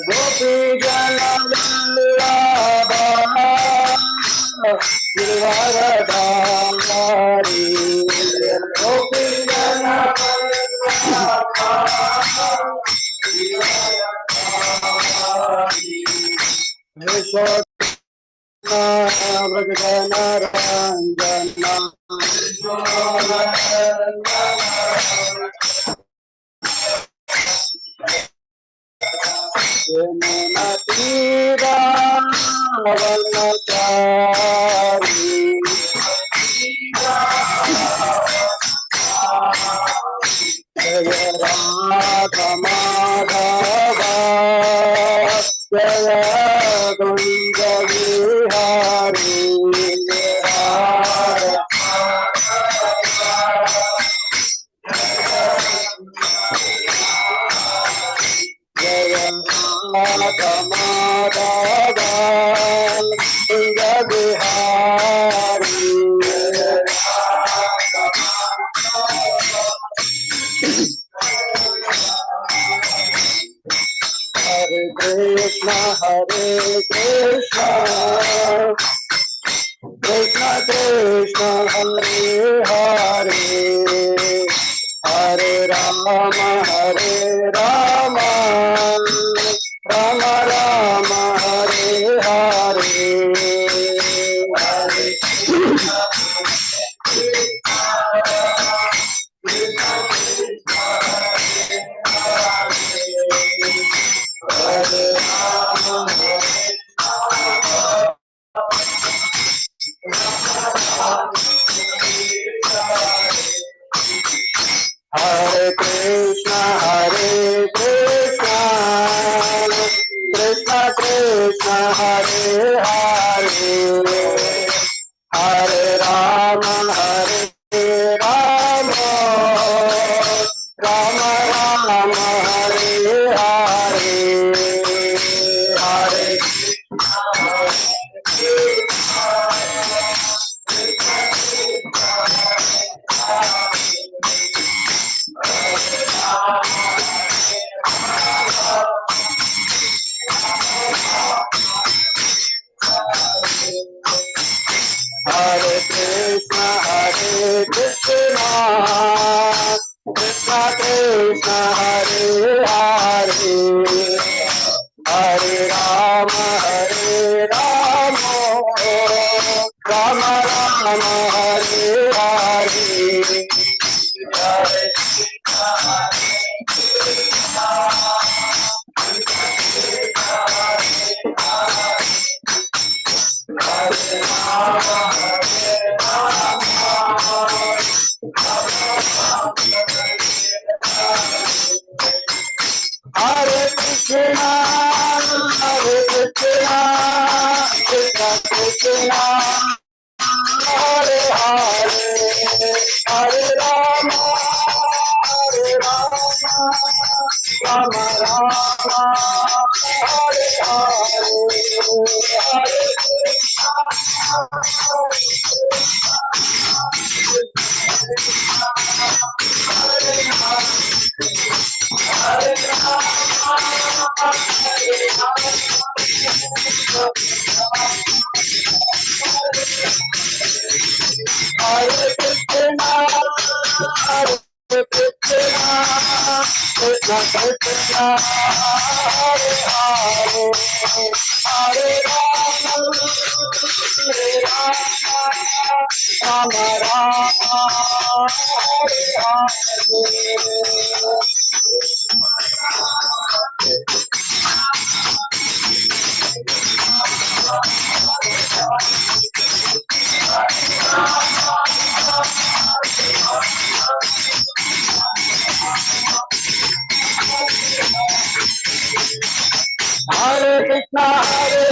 गोपी जन गिरधारी गोपी जन व्रजन रंजना तीरा वनचारी जय राधा माधवा जय कुंज विहारी जय राधा माधवा कुंज विहारी हरे कृष्ण कृष्ण कृष्ण हरे हरे हरे राम राम राम हरे हरे हरे हरे कृष्ण कृष्ण कृष्ण हरे हरे हरे राम राम राम हरे हरे हरे हरे कृष्ण कृष्ण कृष्ण हरे हरे हरे राम राम हरे हरे हरे हरे कृष्ण कृष्ण कृष्ण हरे हरे हरे राम राम हरे हरे हरे कृष्ण कृष्ण कृष्ण हरे हरे हरे राम हरे हरे हरे कृष्णा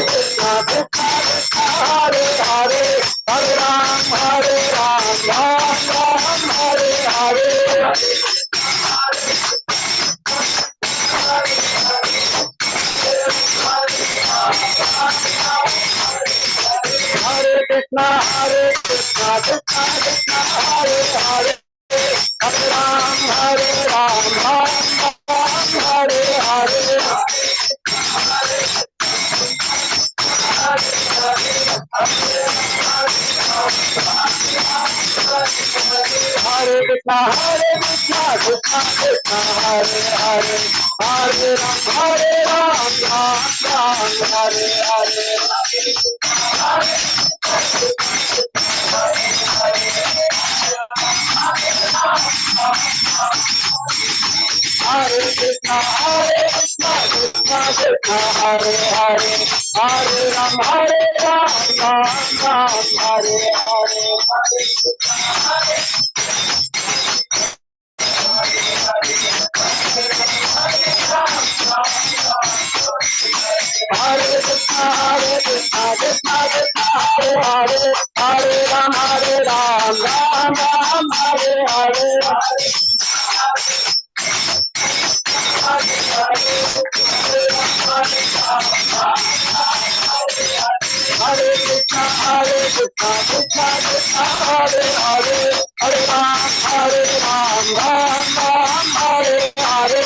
कृष्णा कृष्णा हरे हरे हरे राम राम राम हरे हरे हरे कृष्णा कृष्णा कृष्णा हरे Hare Hare Ram Ram Hare Hare Hare Krishna Krishna Krishna Hare Hare Hare Ram Ram Hare Hare Hare Krishna Krishna Krishna Hare Hare Hare Ram Ram Hare Hare Hare Krishna Krishna Krishna Hare Hare Hare Ram Ram Hare Hare Hare Krishna Krishna Krishna Hare Hare Hare Ram Ram Hare Hare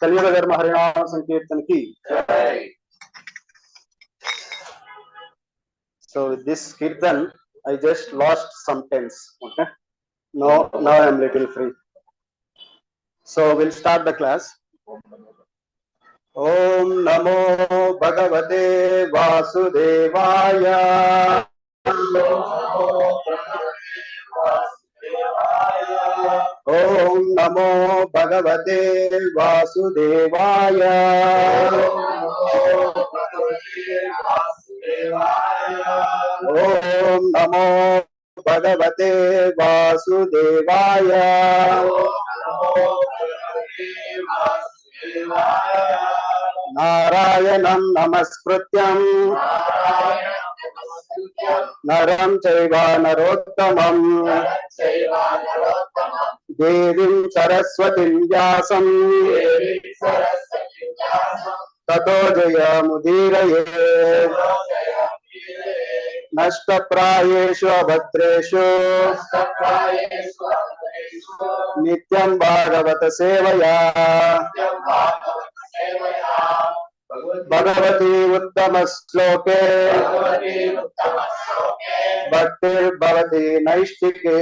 कलियुग धर्म हरिनाम संकीर्तन की। So with this kirtan, I just lost some tense. Okay, now I am little free. So we'll start the class. Om Namo Bhagavate Vasudevaya. Om Namo Bhagavate Vasudevaya. Om Namo Bhagavate Vasudevaya. Narayanam Namaskrutyam Naram Chaiva Narottamam Devim Saraswatim Vyasam Tato Jaya Mudiraye Nashtaprayeshu Abhadreshu Nityam Bhagavata Sevaya Bhagavati Uttama Sloke Bhaktir Bhavati Naishtike.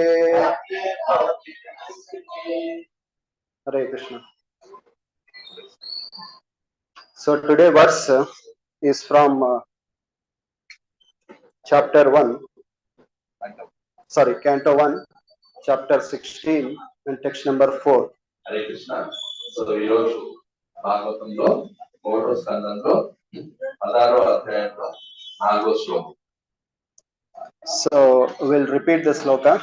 Hare Krishna. So today verse is from chapter 1, Canto 1, chapter 16 and text number 4. Hare Krishna. So ఈరోజు భాగవతంలో 1వ స్కందంలో 16వ అధ్యాయంలో 4వ శ్లోకం. So we'll repeat the sloka.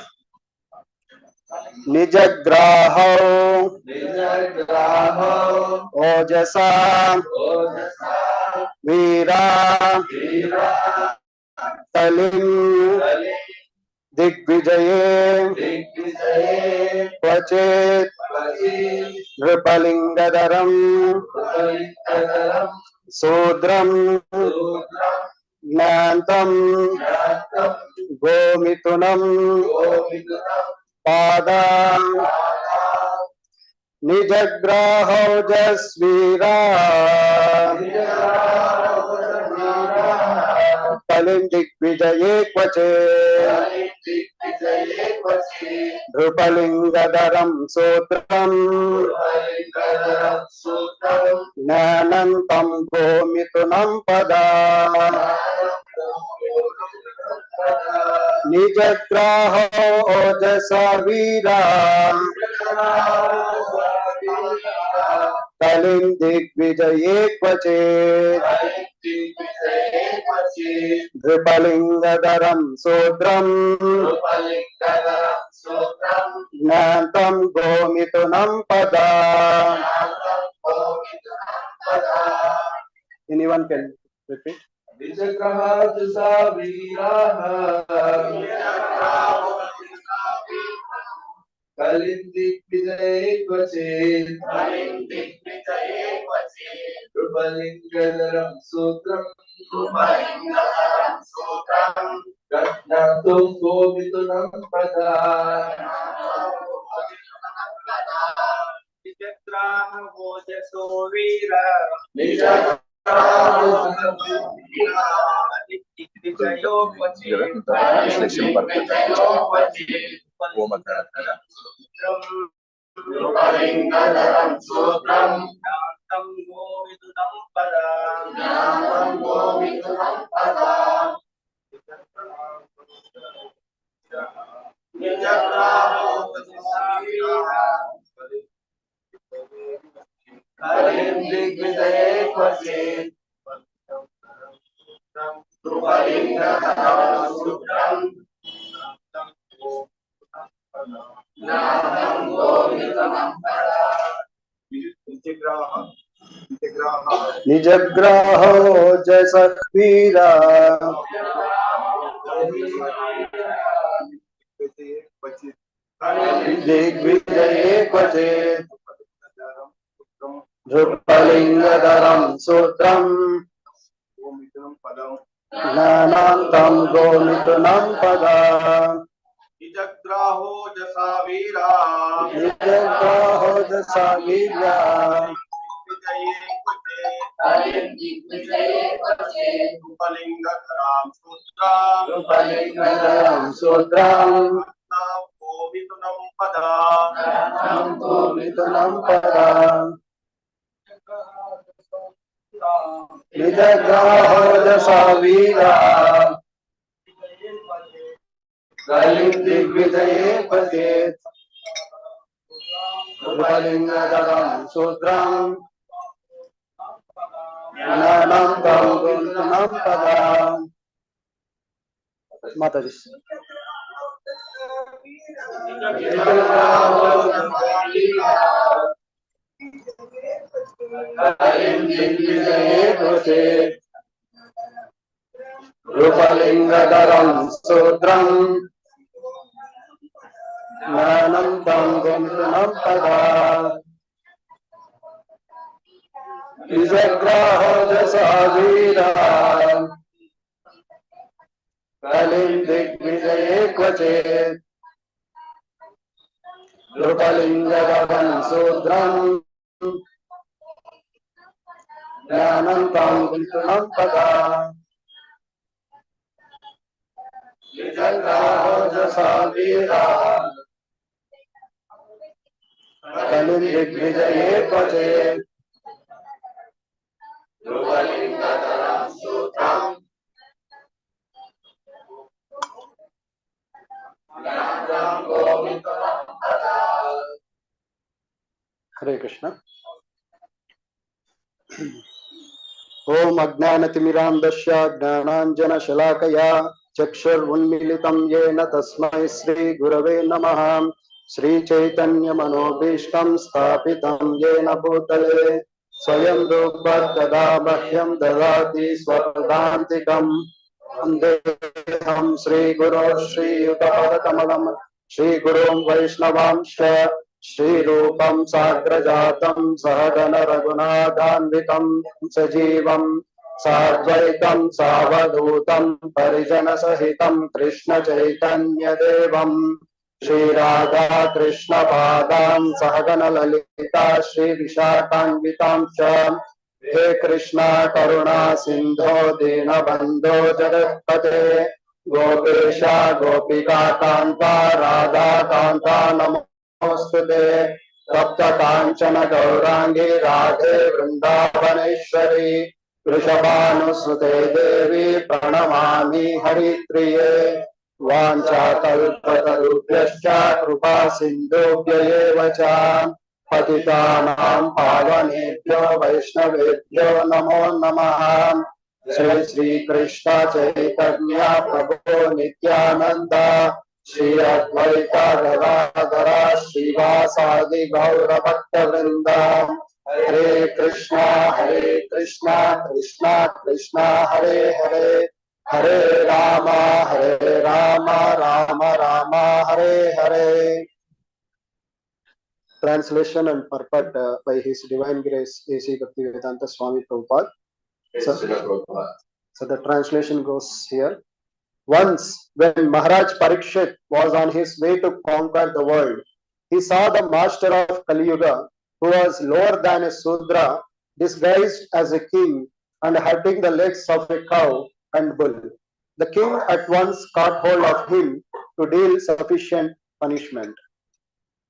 Nijagraho Ojasa Veera Talim Digvijaye Kvachit Nripalingadaram Sudram Gnantam Gomitunam Pada Nijagraho Jasvira कलिं दिग्विजये क्वचे नृपलिङ्गधरं सूत्रम् ज्ञानन्तं गोमिथुनं पदा निजग्राहो ओजसा वीरा कलिं दिग्विजये क्वचित् नृपलिङ्गधरं सूत्रम् ज्ञातं गोमिथुनं पदा. Anyone can repeat? नृपलिङ्गधरं सूत्रम् ज्ञातं गोमिथुनं पदा निजग्राहो जैसा वीरा दिग्विजये क्वचित् नृपलिङ्गधरं सूत्रम् ज्ञानान्तं गोमिथुनं पदा निजग्राहो जसा वीरा नृपलिङ्गधरं सूत्रम् गोमिथुनं पदा निजग्राहो जसा वीरा कलिं दिग्विजये क्वचित् नृपलिङ्गधरं सूत्रम् ज्ञानान्तं गोमिथुनं पदा. माताजी नृपलिङ्गधरं सूत्रम् ज्ञानान्तं गोमिथुनं पदा निजग्राहो जसा वीरा कलिं दिग्विजये क्वचित् नृपलिङ्गधरं सूत्रम् ज्ञानान्तं गोमिथुनं पदा निजग्राहो जसा वीरा कलिं दिग्विजये क्वचित् नृपलिङ्गधरं सूत्रम् ज्ञानं गोमिथुनं पदा. हरे कृष्ण. ओम अज्ञानतिमिरान्धस्य ज्ञानाञ्जनशलाकया चक्षुरुन्मीलितं येन तस्मै श्रीगुरवे नमः. श्रीचैतन्यमनोभीष्टं स्थापितं येन भूतले स्वयं रूपः तदा मह्यं ददाति स्वपदान्तिकम्. वन्देऽहं श्रीगुरो श्रीयुतापदकमलं श्रीगुरुं वैष्णवांश्च श्रीरूपं साग्रजातं सहगण रघुनाथान्वितं सजीवं साद्वैतं सावधूतं परिजनसहितं कृष्णचैतन्यदेवं श्रीराधा कृष्णपादान् सहगण ललिता श्रीविशाखान्वितां च हे कृष्णा करुणा सिंधो दीनबंधो जगत्पते गोपेशा गोपिका कांता राधा कांता नमोस्तुते तप्त कांचन गौरांगी राधे वृंदावनेश्वरी वृषभानुसुते देवी प्रणमामि हरिप्रिये वाञ्छाकल्पतरुभ्यश्च कृपा सिन्धुभ्य एव च पतितानां पावनेभ्यो वैष्णवेभ्यो नमो नमः श्री कृष्ण चैतन्य प्रभु नित्यानंद श्री अद्वैत गदाधर श्रीवासादि गौर भक्त वृंद हरे Krishna Krishna Krishna Hare Hare Hare Ram Ram Ram Hare Hare. Translation and purport by His Divine Grace A.C. Bhaktivedanta Swami Prabhupada. So the translation goes here. Once, when Maharaj Parikshit was on his way to conquer the world, he saw the master of Kali Yuga, who was lower than a Sudra, disguised as a king and hurting the legs of a cow and bull. The king at once caught hold of him to deal sufficient punishment.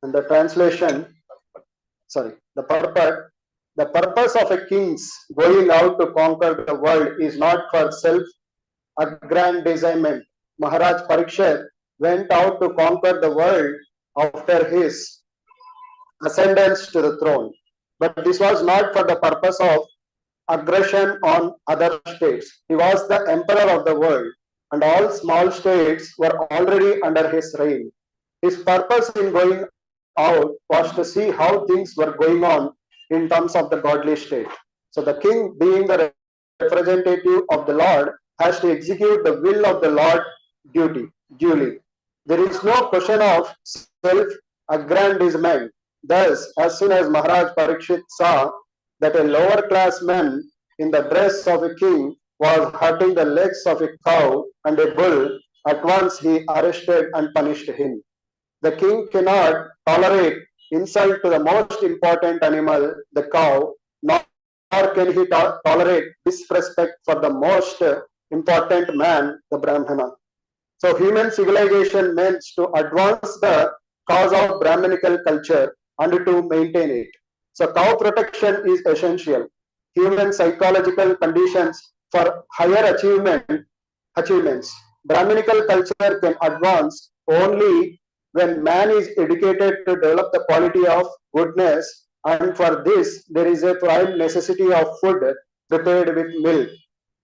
And the translation, the purpose of a king's going out to conquer the world is not for self-aggrandizement. Maharaj Parikshit went out to conquer the world after his ascendance to the throne. But this was not for the purpose of aggression on other states. He was the emperor of the world, and all small states were already under his reign. His purpose in going out was to see how things were going on in terms of the godly state. So the king, being the representative of the Lord, has to execute the will of the Lord duly. There is no question of self-aggrandizement. Thus, as soon as Maharaj Parikshit saw that a lower class man in the dress of a king was hurting the legs of a cow and a bull, at once he arrested and punished him. The king cannot tolerate insult to the most important animal, the cow, nor can he tolerate disrespect for the most important man, the Brahmana. So human civilization means to advance the cause of Brahmanical culture and to maintain it. So cow protection is essential. Human psychological conditions for higher achievements. Brahmanical culture can advance only when man is educated to develop the quality of goodness, and for this there is a prime necessity of food prepared with milk,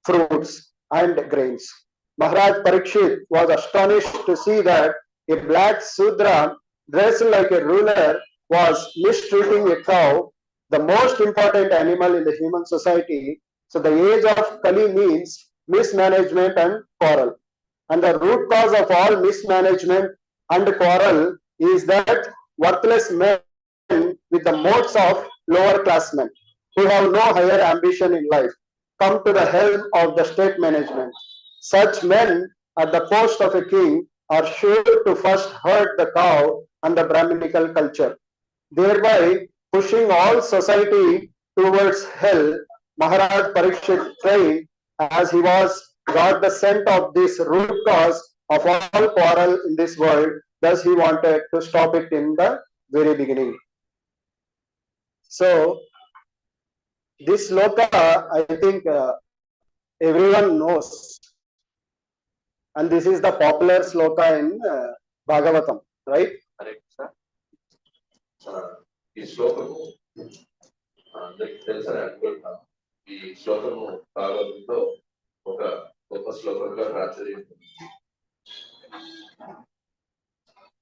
fruits and grains. Maharaj Parikshit was astonished to see that a black Sudra dressed like a ruler was mistreating a cow, the most important animal in the human society. So the age of Kali means mismanagement and quarrel. And the root cause of all mismanagement and quarrel is that worthless men with the modes of lower class men who have no higher ambition in life come to the helm of the state management. Such men at the post of a king are sure to first hurt the cow and the Brahminical culture, thereby pushing all society towards hell. Maharaj Parikshit trained as he was got the scent of this root cause of all quarrel in this world. Thus he wanted to stop it in the very beginning. So this sloka, I think everyone knows, and this is the popular sloka in Bhagavatham, right? Correct, sir. ఈ శ్లోకము అందరికి తెలుసని అనుకుంటున్నాను. ఈ శ్లోకము భాగవతంలో ఒక గొప్ప శ్లోకంగా ప్రాచుర్యం.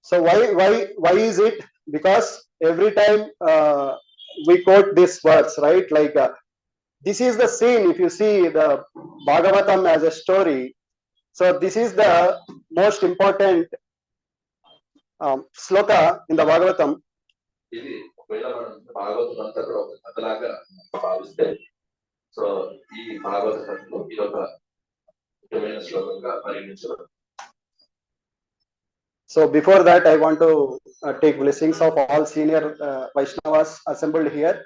So why is it? Because every time we quote this verse, right? Like this is the scene. If you see the Bhagavatam as a story, so this is the most important sloka in the Bhagavatam. ఇది ఒకవేళ మనం భాగవతం అంతా కూడా ఒక కథలాగా భావిస్తే, so ఈ భాగవతంలో ఇది ఒక ముఖ్యమైన శ్లోకంగా పరిగణించబడుతుంది. So before that, I want to take blessings of all senior Vaishnavas assembled here.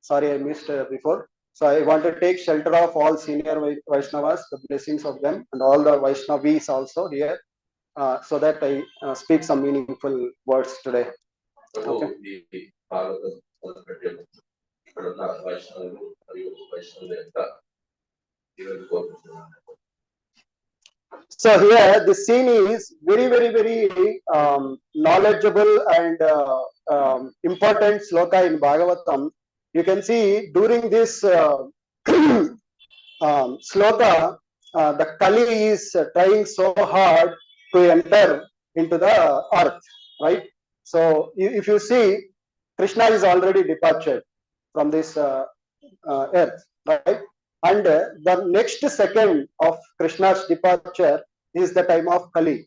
Sorry, I missed before. So I want to take shelter of all senior Vaishnavas, the blessings of them, and all the Vaishnavis also here, so that I speak some meaningful words today. Prabhu Okay. ఈ భాగవతం మొదలుపెట్టే ముందు ఇక్కడ ఉన్న వైష్ణవులు మరియు వైష్ణవుల యొక్క దీవెనలు కోరుకుంటున్నాను. So here the scene is very, very, very knowledgeable and important sloka in Bhagavatam. You can see during this sloka, the Kali is trying so hard to enter into the earth, right? So if you see, Krishna is already departed from this earth, right? And the next second of Krishna's departure is the time of Kali.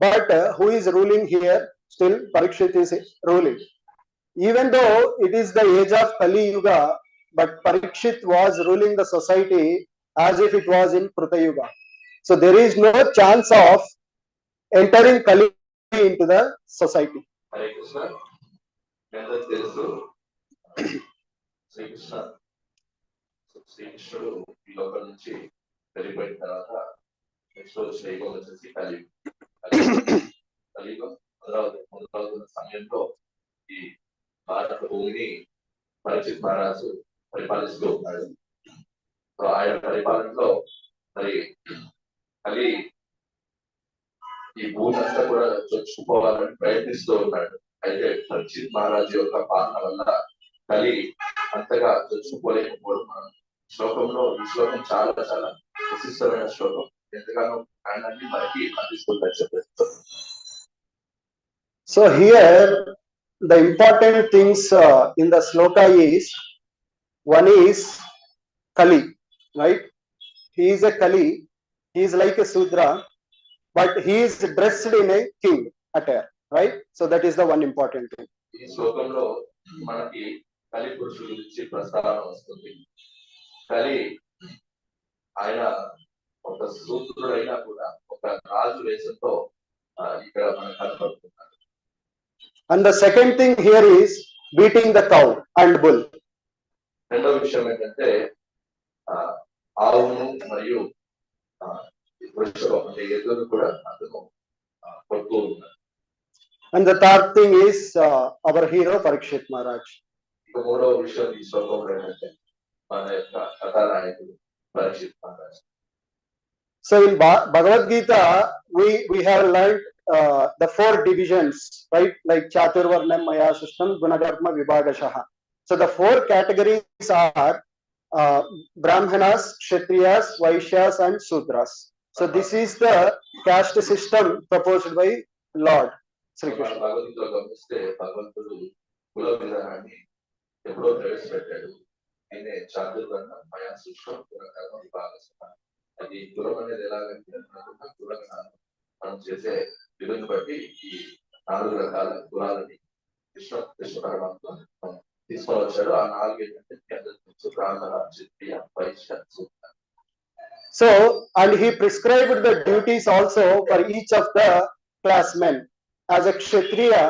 But who is ruling here? Still Parikshit is ruling. Even though it is the age of Kali Yuga, but Parikshit was ruling the society as if it was in Kruta Yuga. So there is no chance of entering Kali into the society. Hare Krishna. అందరికీ తెలుసు శ్రీకృష్ణుడు ఈ లోకం నుంచి వెళ్ళిపోయిన తర్వాత next శ్రీయుగం వచ్చేసి కలియుగం మొదలవుతున్న సమయంలో ఈ భారత భూమిని పరీక్షిత్ మహారాజు పరిపాలిస్తూ ఉన్నాడు. సో ఆయన పరిపాలనలో మరి కలి ఈ భూమి అంతా కూడా చొచ్చుకుపోవాలని ప్రయత్నిస్తూ ఉన్నాడు. అయితే పరీక్షిత్ మహారాజు యొక్క పాలన వల్ల కలి అంతగా చొచ్చుకుపోలేకపోవడం మనం శ్లోకంలో ఈ శ్లోకం చాలా చాలా విశిష్టమైన శ్లోకం. ఎంతగానో ఆయన మనకి అందిస్తుందని చెప్పేస్తారు. So here the important things in the sloka is, one is Kali, right? He is a Kali, he is like a Sudra, but he is dressed in a king attire, right? So that is the one important thing. ఈ శ్లోకంలో మనకి కలి పురుషుల గురించి ప్రస్తావన వస్తుంది. కలి ఆయన ఒక సూత్రుడైనా కూడా ఒక రాజు వేషంతో ఇక్కడ మనకు కనపడుతున్నాడు. And the second thing here is beating the cow and bull. రెండో విషయం ఏంటంటే ఆవును మరియు వృషభం అంటే ఎద్దును కూడా అతను కొడుతూ ఉన్నాడు. And the third thing is our hero Parikshit Maharaj. ఇక మూడవ విషయం ఈ శ్లోకంలో ఏంటంటే మన యొక్క కథానాయకుడు Parikshit Maharaj. So in Bhagavad Gita we have learned the four divisions, right? Like Chaturvarnam Maya Sustam Gunadharma Vibhagashaha. So the four categories are Brahmanas, Kshatriyas, Vaishyas and Sudras. So this is the caste system proposed by Lord Sri Krishna. భగవద్గీతలో గమనిస్తే భగవంతుడు కుల విధానాన్ని ఎప్పుడో ప్రవేశపెట్టాడు. దీనే చాతుర్వర్ణం మయా సృష్టం గుణకర్మ విభాగశః. అది కులం అనేది ఎలాగంటే మనకున్న కుల మనం చేసే విధులను బట్టి ఈ 4 రకాల కులాలని కృష్ణ పరమాత్మ తీసుకొని వచ్చాడు. ఆ 4 ఏంటంటే బ్రాహ్మణ, క్షత్రియ, వైశ్య, శూద్ర. So and he prescribed the duties also for each of the classmen. As a Kshatriya,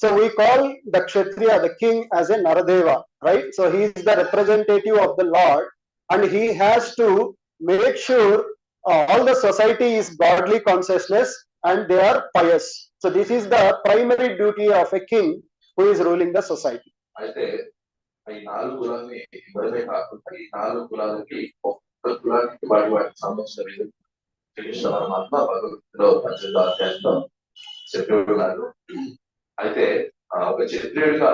so we call the Kshatriya, the king, as a Naradeva, right? So he is the representative of the Lord and he has to make sure all the society is godly consciousness and they are pious. So this is the primary duty of a king who is ruling the society. అయితే ఈ 4 కులాలని ఇవ్వడమే కాకుండా ఈ 4 కులాలకి ఒక్క కులానికి వాటి సంబంధించిన విధులు కృష్ణ పరమాత్మ భగవద్గీతలో 18వ అధ్యాయంలో చెప్పారు. అయితే ఒక క్షత్రియుడిగా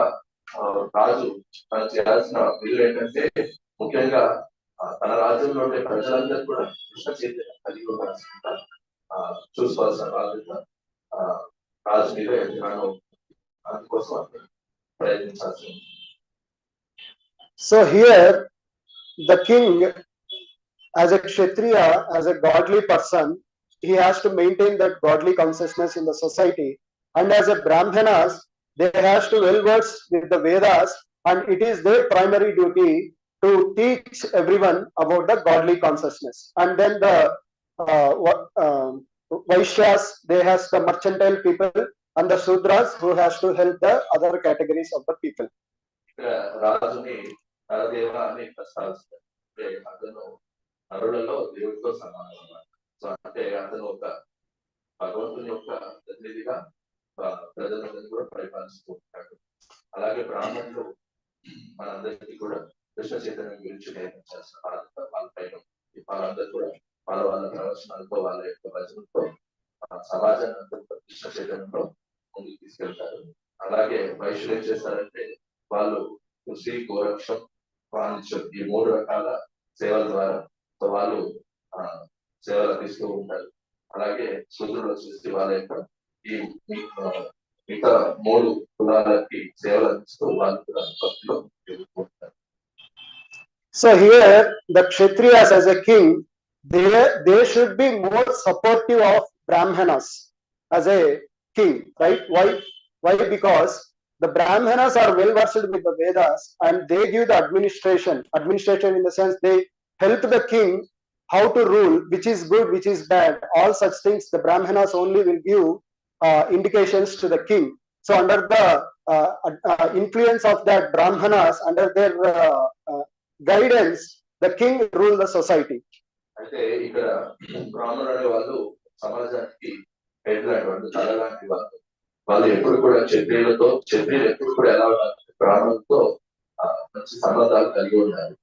రాజు తను చేయాల్సిన విధులు ఏంటంటే ముఖ్యంగా తన రాజ్యంలో ఉండే ప్రజలందరూ కూడా కృష్ణ చైతన్యం కలిగి ఉండాల్సిన చూసుకోవాల్సిన బాధ్యత రాజు మీద ఎంతగానో అందుకోసం ప్రయత్నించాల్సి ఉంది. So here the king, as a Kshatriya, as a godly person, he has to maintain that godly consciousness in the society, and as a Brahmanas they has to well versed with the Vedas and it is their primary duty to teach everyone about the godly consciousness. And then the Vaishyas, they has the mercantile people, and the Sudras who has to help the other categories of the people. రాజుని నరదేవ అని ప్రస్తావిస్తారు. అంటే అతను నరులలో దేవుడితో సమానం అన్నమాట. So అంటే అతను ఒక భగవంతుని యొక్క ప్రతినిధిగా ప్రజలందరినీ కూడా పరిపాలిస్తూ ఉంటాడు. అలాగే బ్రాహ్మణులు మనందరికీ కూడా కృష్ణ చైతన్యం గురించి నేర్పించాల్సిన వాళ్ళ పైన వాళ్ళందరూ కూడా వాళ్ళ ప్రవచనాలతో వాళ్ళ యొక్క భజనతో సమాజాన్ని అందరూ కృష్ణ చైతన్యంలో ముందుకు తీసుకెళ్తారు. అలాగే వైశ్యులు ఏం చేస్తారంటే వాళ్ళు కృషి గోరక్షం వాణిజ్యం ఈ 3 రకాల సేవల ద్వారా వాళ్ళు సేవలు అందిస్తూ ఉంటారు. అలాగే శూద్రులు వచ్చేసి వాళ్ళ యొక్క ఈ మిగతా 3 కులాలకి సేవలు అందిస్తూ వాళ్ళు కూడా భక్తిలో ఎదుర్కొంటారు. So here the Kshatriyas as a king, they should be more supportive of Brahmanas as a king, right? Why? Because the Brahmanas are well versed with the Vedas and they give the administration in the sense they help the king how to rule, which is good, which is bad, all such things the Brahmanas only will give indications to the king. So under the influence of that Brahmanas, under their guidance, the king rule the society. అయితే ఇక్కడ బ్రాహ్మణులు అనే వాళ్ళు సమాజానికి head లాంటి వాళ్ళు, తల లాంటి వాళ్ళు. వాళ్ళు ఎప్పుడు కూడా క్షత్రియులు ఎప్పుడు కూడా ఎలా ఉన్నారు, బ్రాహ్మణులతో మంచి సంబంధాలు కలిగి ఉన్నారు.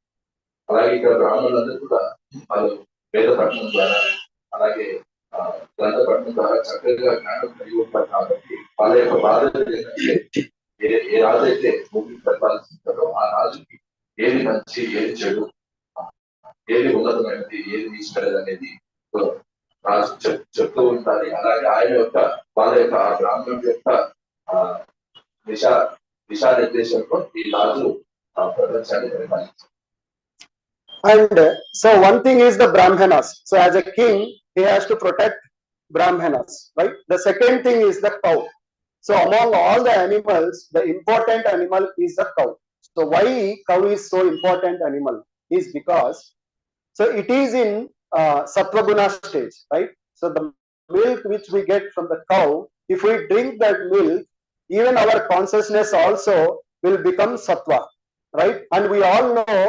అలాగే ఇక్కడ బ్రాహ్మణులందరూ కూడా వాళ్ళు వేద పఠనం ద్వారా అలాగే గ్రంథ పఠనం ద్వారా చక్కగా జ్ఞానం కలిగి ఉంటారు. కాబట్టి వాళ్ళ యొక్క బాధ్యత ఏంటంటే ఏ రాజు అయితే భూమిని పరిపాలిస్తుంటారో ఆ రాజుకి ఏది మంచి, ఏది చెడు, ఏది ఉన్నతమైనది, ఏది ఇష్టం అనేది రాజు చెప్తూ ఉండాలి. అలాగే ఆయన యొక్క వాళ్ళ యొక్క బ్రాహ్మణుల యొక్క దిశానిర్దేశంలో ఈ రాజు ప్రపంచాన్ని పరిపాలించారు. And so one thing is the Brahmanas. So as a king, he has to protect Brahmanas, right? The second thing is the cow. So among all the animals, the important animal is the cow. So why cow is so important animal is because so it is in Sattva-guna stage, right? So the milk which we get from the cow, if we drink that milk, even our consciousness also will become Sattva, right? And we all know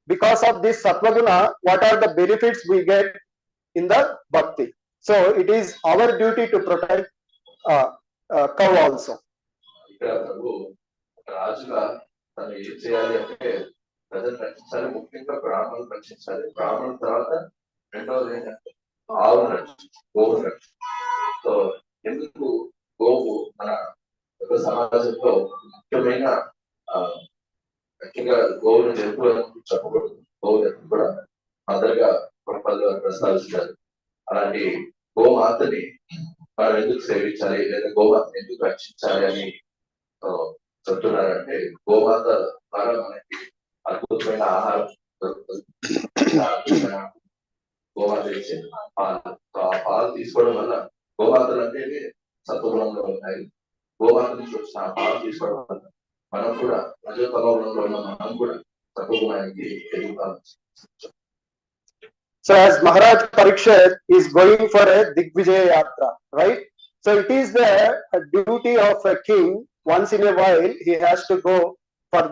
because of this Sattva-guna, what are the benefits we get in the bhakti. So it is our duty to protect cow also. ఇక్కడ ప్రభు రాజుగా తను ఏం చేయాలి అంటే ప్రజలు రక్షించాలి, ముఖ్యంగా బ్రాహ్మణులు రక్షించాలి. బ్రాహ్మణుల తర్వాత రెండవది ఏంటంటే ఆవును రక్షించాలి, గోవును రక్షించాలి. సో ఎందుకు గోవు మన యొక్క సమాజంలో ముఖ్యమైన ముఖ్యంగా గోవును జంతువులను చెప్పకూడదు. గోవు జంతువు కూడా అందరిగా ప్రపంచంలో ప్రస్తావిస్తారు. అలాంటి గోమాతని మనం ఎందుకు సేవించాలి లేదా గోమాతని ఎందుకు రక్షించాలి అని చెప్తున్నారంటే గోమాత ద్వారా మనకి అద్భుతమైన ఆహారం దొరుకుతుంది. గోమాత ఇచ్చే పాలు, ఆ పాలు తీసుకోవడం వల్ల గోమాతలు అంటే సత్వగుణంలో ఉన్నాయి. గోమాత నుంచి వచ్చిన ఆ పాలు తీసుకోవడం వల్ల మనం కూడా రజోతమంలో ఉన్న మనం కూడా సత్వగుణానికి ఎదుగుతాం. So as Maharaj Parikshit is going for a Digvijaya Yatra, right? So it is the duty of a king, once in a while he has to go for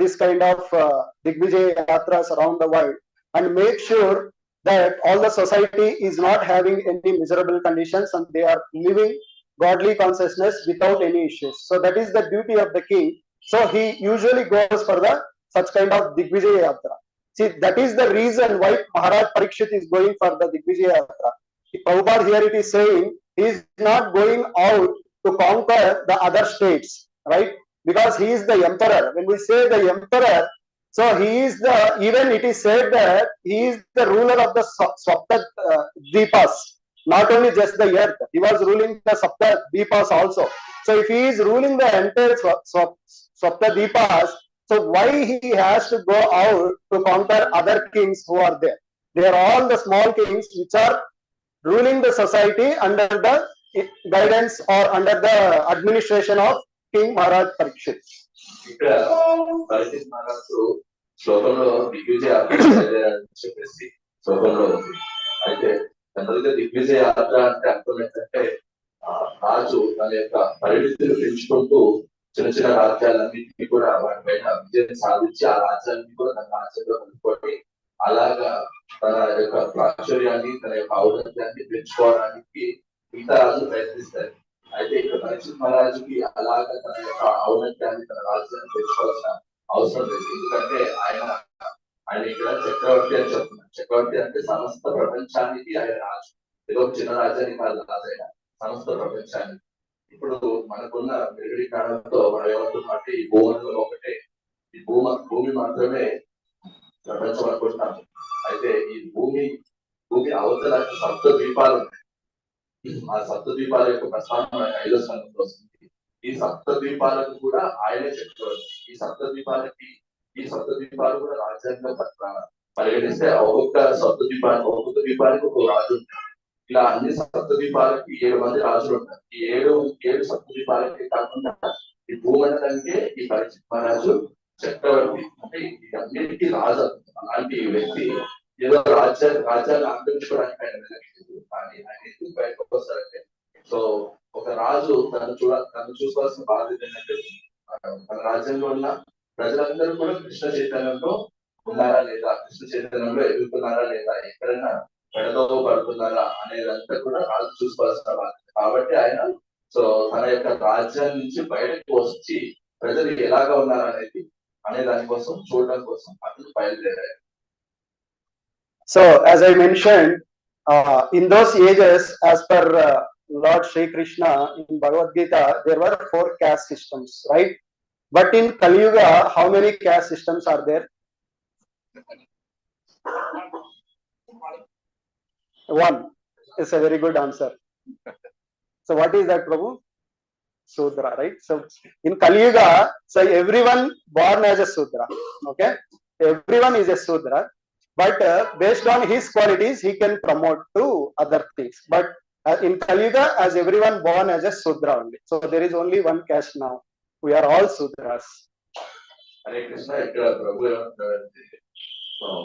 this kind of Digvijaya Yatras around the world and make sure that all the society is not having any miserable conditions and they are living godly consciousness without any issues. So that is the duty of the king. So he usually goes for such kind of Digvijaya Yatra. See, that is the reason why Maharaj Parikshit is going for the Digvijaya Yatra. Prabhupada here it is saying he is not going out to conquer the other states, right? Because he is the emperor. When we say the emperor, so he is even it is said that he is the ruler of the Sapta Dvipas, not only just the earth. He was ruling the Sapta Dvipas also. So if he is ruling the entire Sapta Dvipas, so why he has to go out to conquer other kings who are there? They are all the small kings which are ruling the society under the guidance or under the administration of King Maharaj Parikshit. ఇక్కడ పరిస్థితి మాట్లాడుతూ శ్లోకంలో దిగ్విజయ యాత్ర చెప్పేసి శ్లోకంలో ఉంది. అయితే జనరల్గా దిగ్విజయ యాత్ర అంటే అర్థం ఏంటంటే రాజు తన యొక్క పరిమితిని పెంచుకుంటూ చిన్న చిన్న రాజ్యాలన్నింటినీ కూడా వాటి పైన విజయం సాధించి ఆ రాజ్యాన్ని కూడా తన రాజ్యంలో కలుపుకొని అలాగా తన యొక్క ప్రాచుర్యాన్ని తన యొక్క ఔన్నత్యాన్ని పెంచుకోవడానికి మిగతా రాజులు ప్రయత్నిస్తారు. అయితే ఇక్కడ పరీక్షిత్ మహారాజుకి అలాగా తన యొక్క ఔన్నత్యాన్ని తన రాజ్యాన్ని పెంచుకోవాల్సిన అవసరం లేదు. ఎందుకంటే ఆయన ఇక్కడ చక్రవర్తి అని చెప్తున్నారు. చక్రవర్తి అంటే సమస్త ప్రపంచానికి ఆయన రాజు. ఏదో చిన్న రాజ్యానికి కాదు రాజు, ఆయన సమస్త ప్రపంచానికి. ఇప్పుడు మనకున్న మెరుగడి కారణంతో మనం ఏమంటున్నట్టు ఈ భూమంలో ఒకటే, ఈ భూమి మాత్రమే ప్రపంచం అనుకుంటున్నాం. అయితే ఈ భూమి అవతల సప్త ద్వీపాలు ఉన్నాయి. ఆ సప్త ద్వీపాల యొక్క ప్రస్థానం 5వ స్కంధంలో వస్తుంది. ఈ సప్త ద్వీపాలకు కూడా ఆయనే చక్రవర్తి. ఈ సప్త ద్వీపాలు కూడా రాజ్యాంగం పరిగణిస్తే ఒక్కొక్క ద్వీపానికి ఒక రాజు ఉంటారు. ఇలా అన్ని సప్త ద్వీపాలకి 7 మంది రాజులు ఉంటారు. ఈ ఏడు సప్త ద్వీపాలకి కాకుండా ఈ భూమండలానికే ఈ పరీక్షిత్ మహారాజు చక్రవర్తి. అంటే అన్నిటికీ రాజు. అలాంటి వ్యక్తి ఏదో రాజ్యాన్ని ఆక్రమించుకోవడానికి ఆయన వెళ్ళలేదు. కానీ ఆయన ఎందుకు బయటకు వస్తారంటే, సో ఒక రాజు తను చూసుకోవాల్సిన బాధ్యత ఏంటంటే తన రాజ్యంలో ఉన్న ప్రజలందరూ కూడా కృష్ణ చైతన్యంలో ఉన్నారా లేదా, కృష్ణ చైతన్యంలో ఎదుగుతున్నారా లేదా, ఎక్కడైనా పెడదో పడుతున్నారా అనేదంతా కూడా రాజు చూసుకోవాల్సిన బాధ్యత. కాబట్టి ఆయన సో తన యొక్క రాజ్యం నుంచి బయటకు వచ్చి ప్రజలు ఎలాగా ఉన్నారు అనే దానికోసం చూడడం కోసం అతను బయలుదేరారు. So as I mentioned, in those ages, as per Lord Sri Krishna in Bhagavad Gita, there were 4 caste systems, right? But in Kali Yuga, how many caste systems are there? 1 is a very good answer. So what is that, Prabhu? Sudra, right? So in Kali Yuga, so everyone born as a Sudra, okay? Everyone is a Sudra, but based on his qualities, he can promote to other things. But in Kali Yuga, as everyone born as a Sudra only. So there is only one caste now. We are all Sudras. Hare Krishna, ikkada Prabhu ఏమంటారంటే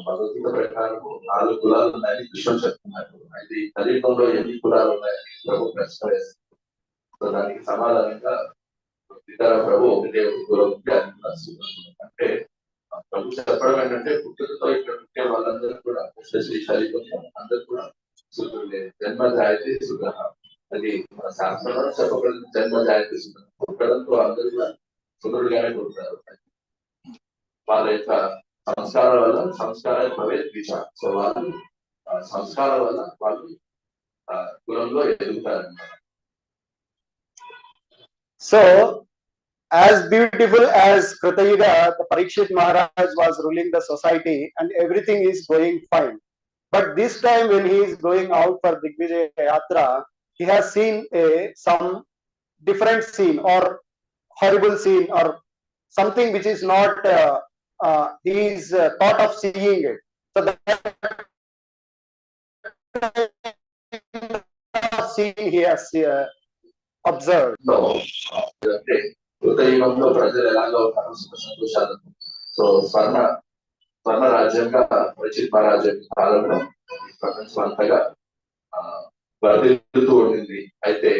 భగవద్గీత ప్రకారం 4 కులాలు ఉన్నాయని కృష్ణుడు చెప్తున్నారు. అయితే ఈ కలియుగంలో ఎన్ని కులాలు ఉన్నాయని ప్రభు ప్రశ్న వేస్తారు. సో దానికి సమాధానంగా ఇతర ప్రభు ఒకటే కులం అంటే ప్రభు చెప్పడం ఏంటంటే పుట్టుకతో ఇక్కడ పుట్టే వాళ్ళందరూ కూడా ఎస్పెషల్లీ కలియుగంలో అందరూ కూడా శూద్రులే. జన్మ జాయతే శూద్ర, అది మన శాస్త్రంలో చెప్పబడింది. జన్మ జాయతే శూద్ర, పుట్టడంతో అందరూ కూడా శూద్రులుగానే పుడతారు. వాళ్ళ యొక్క సంస్కారాల వల్ల సంస్కారాలు ప్రవేశ, సో వాళ్ళు సంస్కారాల వల్ల వాళ్ళు కులంలో ఎదుగుతారన్నమాట. So as beautiful as Krita Yuga, the Parikshit Maharaj was ruling the society and everything is going fine. But this time when he is going out for Digvijaya Yatra, he has seen some different scene or horrible scene or something which is not he is thought of seeing it. So that scene he has observed. కృతయుగంలో ప్రజలు ఎలాగో సంతోషాలు. So స్వర్ణ రాజ్యంగా పరీక్షిత్ మహారాజు కాలంలో ప్రపంచం అంతగా వర్ధిల్లుతూ ఉండింది. అయితే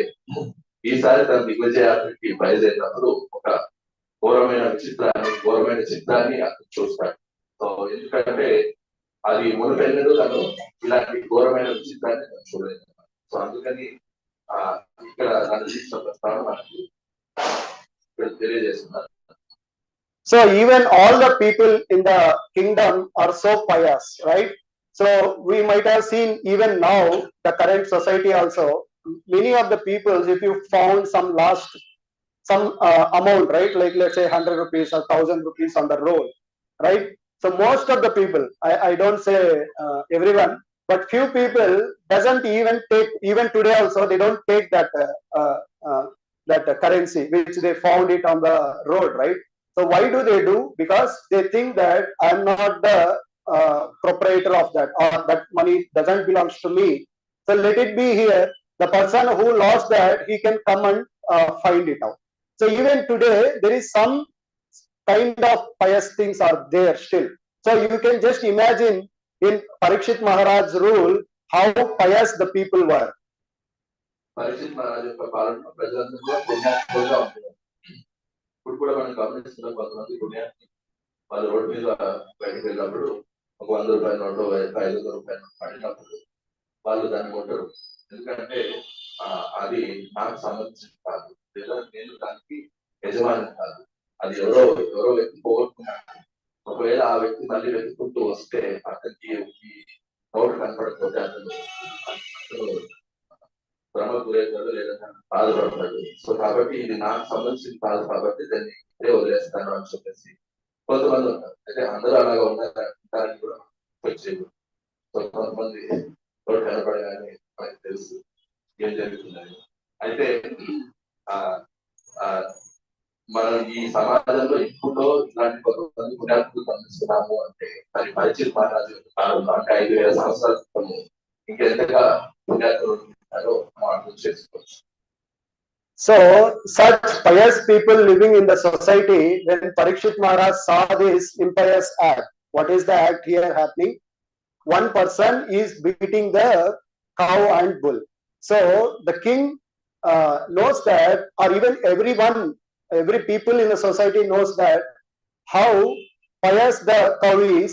ఈసారి తన దిగ్విజయాత్రకి బయలుదేరినప్పుడు ఒక ఘోరమైన చిత్రాన్ని అతను చూస్తాడు. సో ఎందుకంటే అది మునుపెన్నడూ తను ఇలాంటి ఘోరమైన చిత్రాన్ని తను చూడలేదు. సో అందుకని ఇక్కడ తను తీసిన ప్రస్తావన మనకి తెలియజేస్తున్నారు. So even all the people in the kingdom are so pious, right? So we might have seen even now the current society also, many of the people, if you found some amount, right, like let's say 100 rupees or 1000 rupees on the road, right? So most of the people, I don't say everyone, but few people doesn't even take, even today also they don't take that currency which they found it on the road, right? So why do they do? Because they think that I am not the proprietor of that, or that money doesn't belongs to me. So let it be here. The person who lost that, he can come and find it out. So even today, there is some kind of pious things are there still. So you can just imagine in Parikshit Maharaj's rule, how pious the people were. Parikshit మహారాజు యొక్క పాలన ప్రజలందరూ కూడా పుణ్యాత్ములుగా ఉంటారు. ఇప్పుడు కూడా మనం గమనిస్తున్న కొంతమంది పుణ్యాన్ని వాళ్ళు రోడ్డు మీద బయటకు వెళ్ళినప్పుడు ఒక 100 రూపాయల నోటు 500 రూపాయల నోటు పడినప్పుడు వాళ్ళు దాన్ని కొట్టరు. ఎందుకంటే అది నాకు సంబంధించిన కాదు, లేదా నేను దానికి యజమాని కాదు, అది ఎవరో వ్యక్తి పోగొట్టుకున్నాను. ఒకవేళ ఆ వ్యక్తి మళ్ళీ వెతుక్కుంటూ వస్తే అతనికి ఈ నోటు కనపడకపోతే అతను భ్రమ గురవుతాడు, లేదా బాధపడతాడు. సో కాబట్టి ఇది నాకు సంబంధించిన కాదు కాబట్టి దాన్ని ఇదే వదిలేస్తాను అని చెప్పేసి కొంతమంది ఉంటారు. అయితే అందరూ అలాగా ఉంటారని కూడా వచ్చేది. సో కొంతమంది నోటు కనపడగానే మనకి తెలుసు ఏం జరుగుతుందని. అయితే మనం ఈ సమాజంలో ఇప్పుడు ఇలాంటి కొంతమంది పుణ్యాత్ములు గమనిస్తున్నాము అంటే మరి పరిచిత్ మహారాజు కాలంలో అంటే 5,000 సంవత్సరాల క్రితము ఇంకెంతగా పుణ్యాత్ములు ఉంటారో మనం అర్థం చేసుకోవచ్చు. So such pious people living in the society, when Parikshit Maharaj saw this impious act, what is the act here happening? One person is beating the cow and bull. So the king knows that, or even every people in the society knows that how pious the cow is,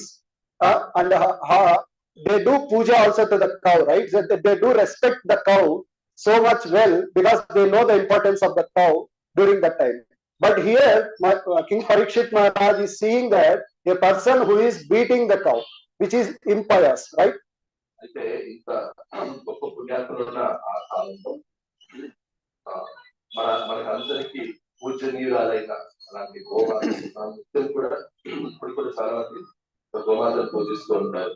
and how they do puja also to the cow, right? So they do respect the cow so much well because they know the importance of the cow during that time. But here King Parikshit Maharaj is seeing that a person who is beating the cow, which is impious, right? అయితే ఇంత గొప్ప పుణ్యాత్ములు ఉన్న ఆ కాలంలో మనకందరికీ పూజనీయురాలైన అలాంటి గోమాత నిత్యం కూడా ఇప్పుడు కూడా చాలా మంది గోమాతను పూజిస్తూ ఉంటారు.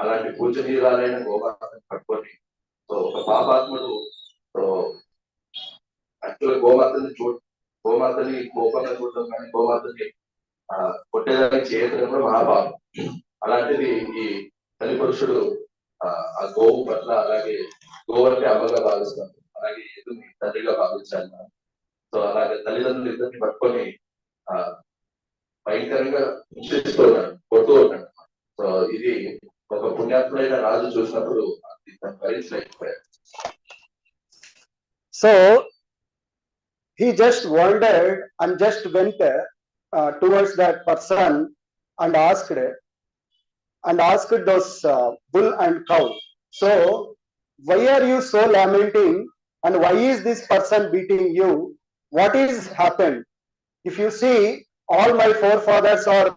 అలాంటి పూజనీయురాలైన గోమాతను పట్టుకొని సో ఒక పాపాత్ముడు యాక్చువల్ గోమాతని కోపంగా చూడటం కానీ గోమాతని కొట్టేదానికి చేయడం కూడా మహాపాపం. అలాంటిది ఈ తల్లి పురుషుడు ఆ గోవు పట్ల అలాగే గోవు అంటే అమ్మగా భావిస్తాను, అలాగే ఎదుని తండ్రిగా భావించాను. సో అలాగే తల్లిదండ్రులు ఇద్దరిని పట్టుకొని భయంకరంగా హింసిస్తూ ఉన్నాడు, కొడుతూ ఉన్నాడు. సో ఇది ఒక పుణ్యాత్ముడైన రాజు చూసినప్పుడు తను భరించలేకపోయాడు. So he just wandered and just went towards that person and asked those bull and cow, so why are you so lamenting and why is this person beating you? What is happened? If you see, all my forefathers are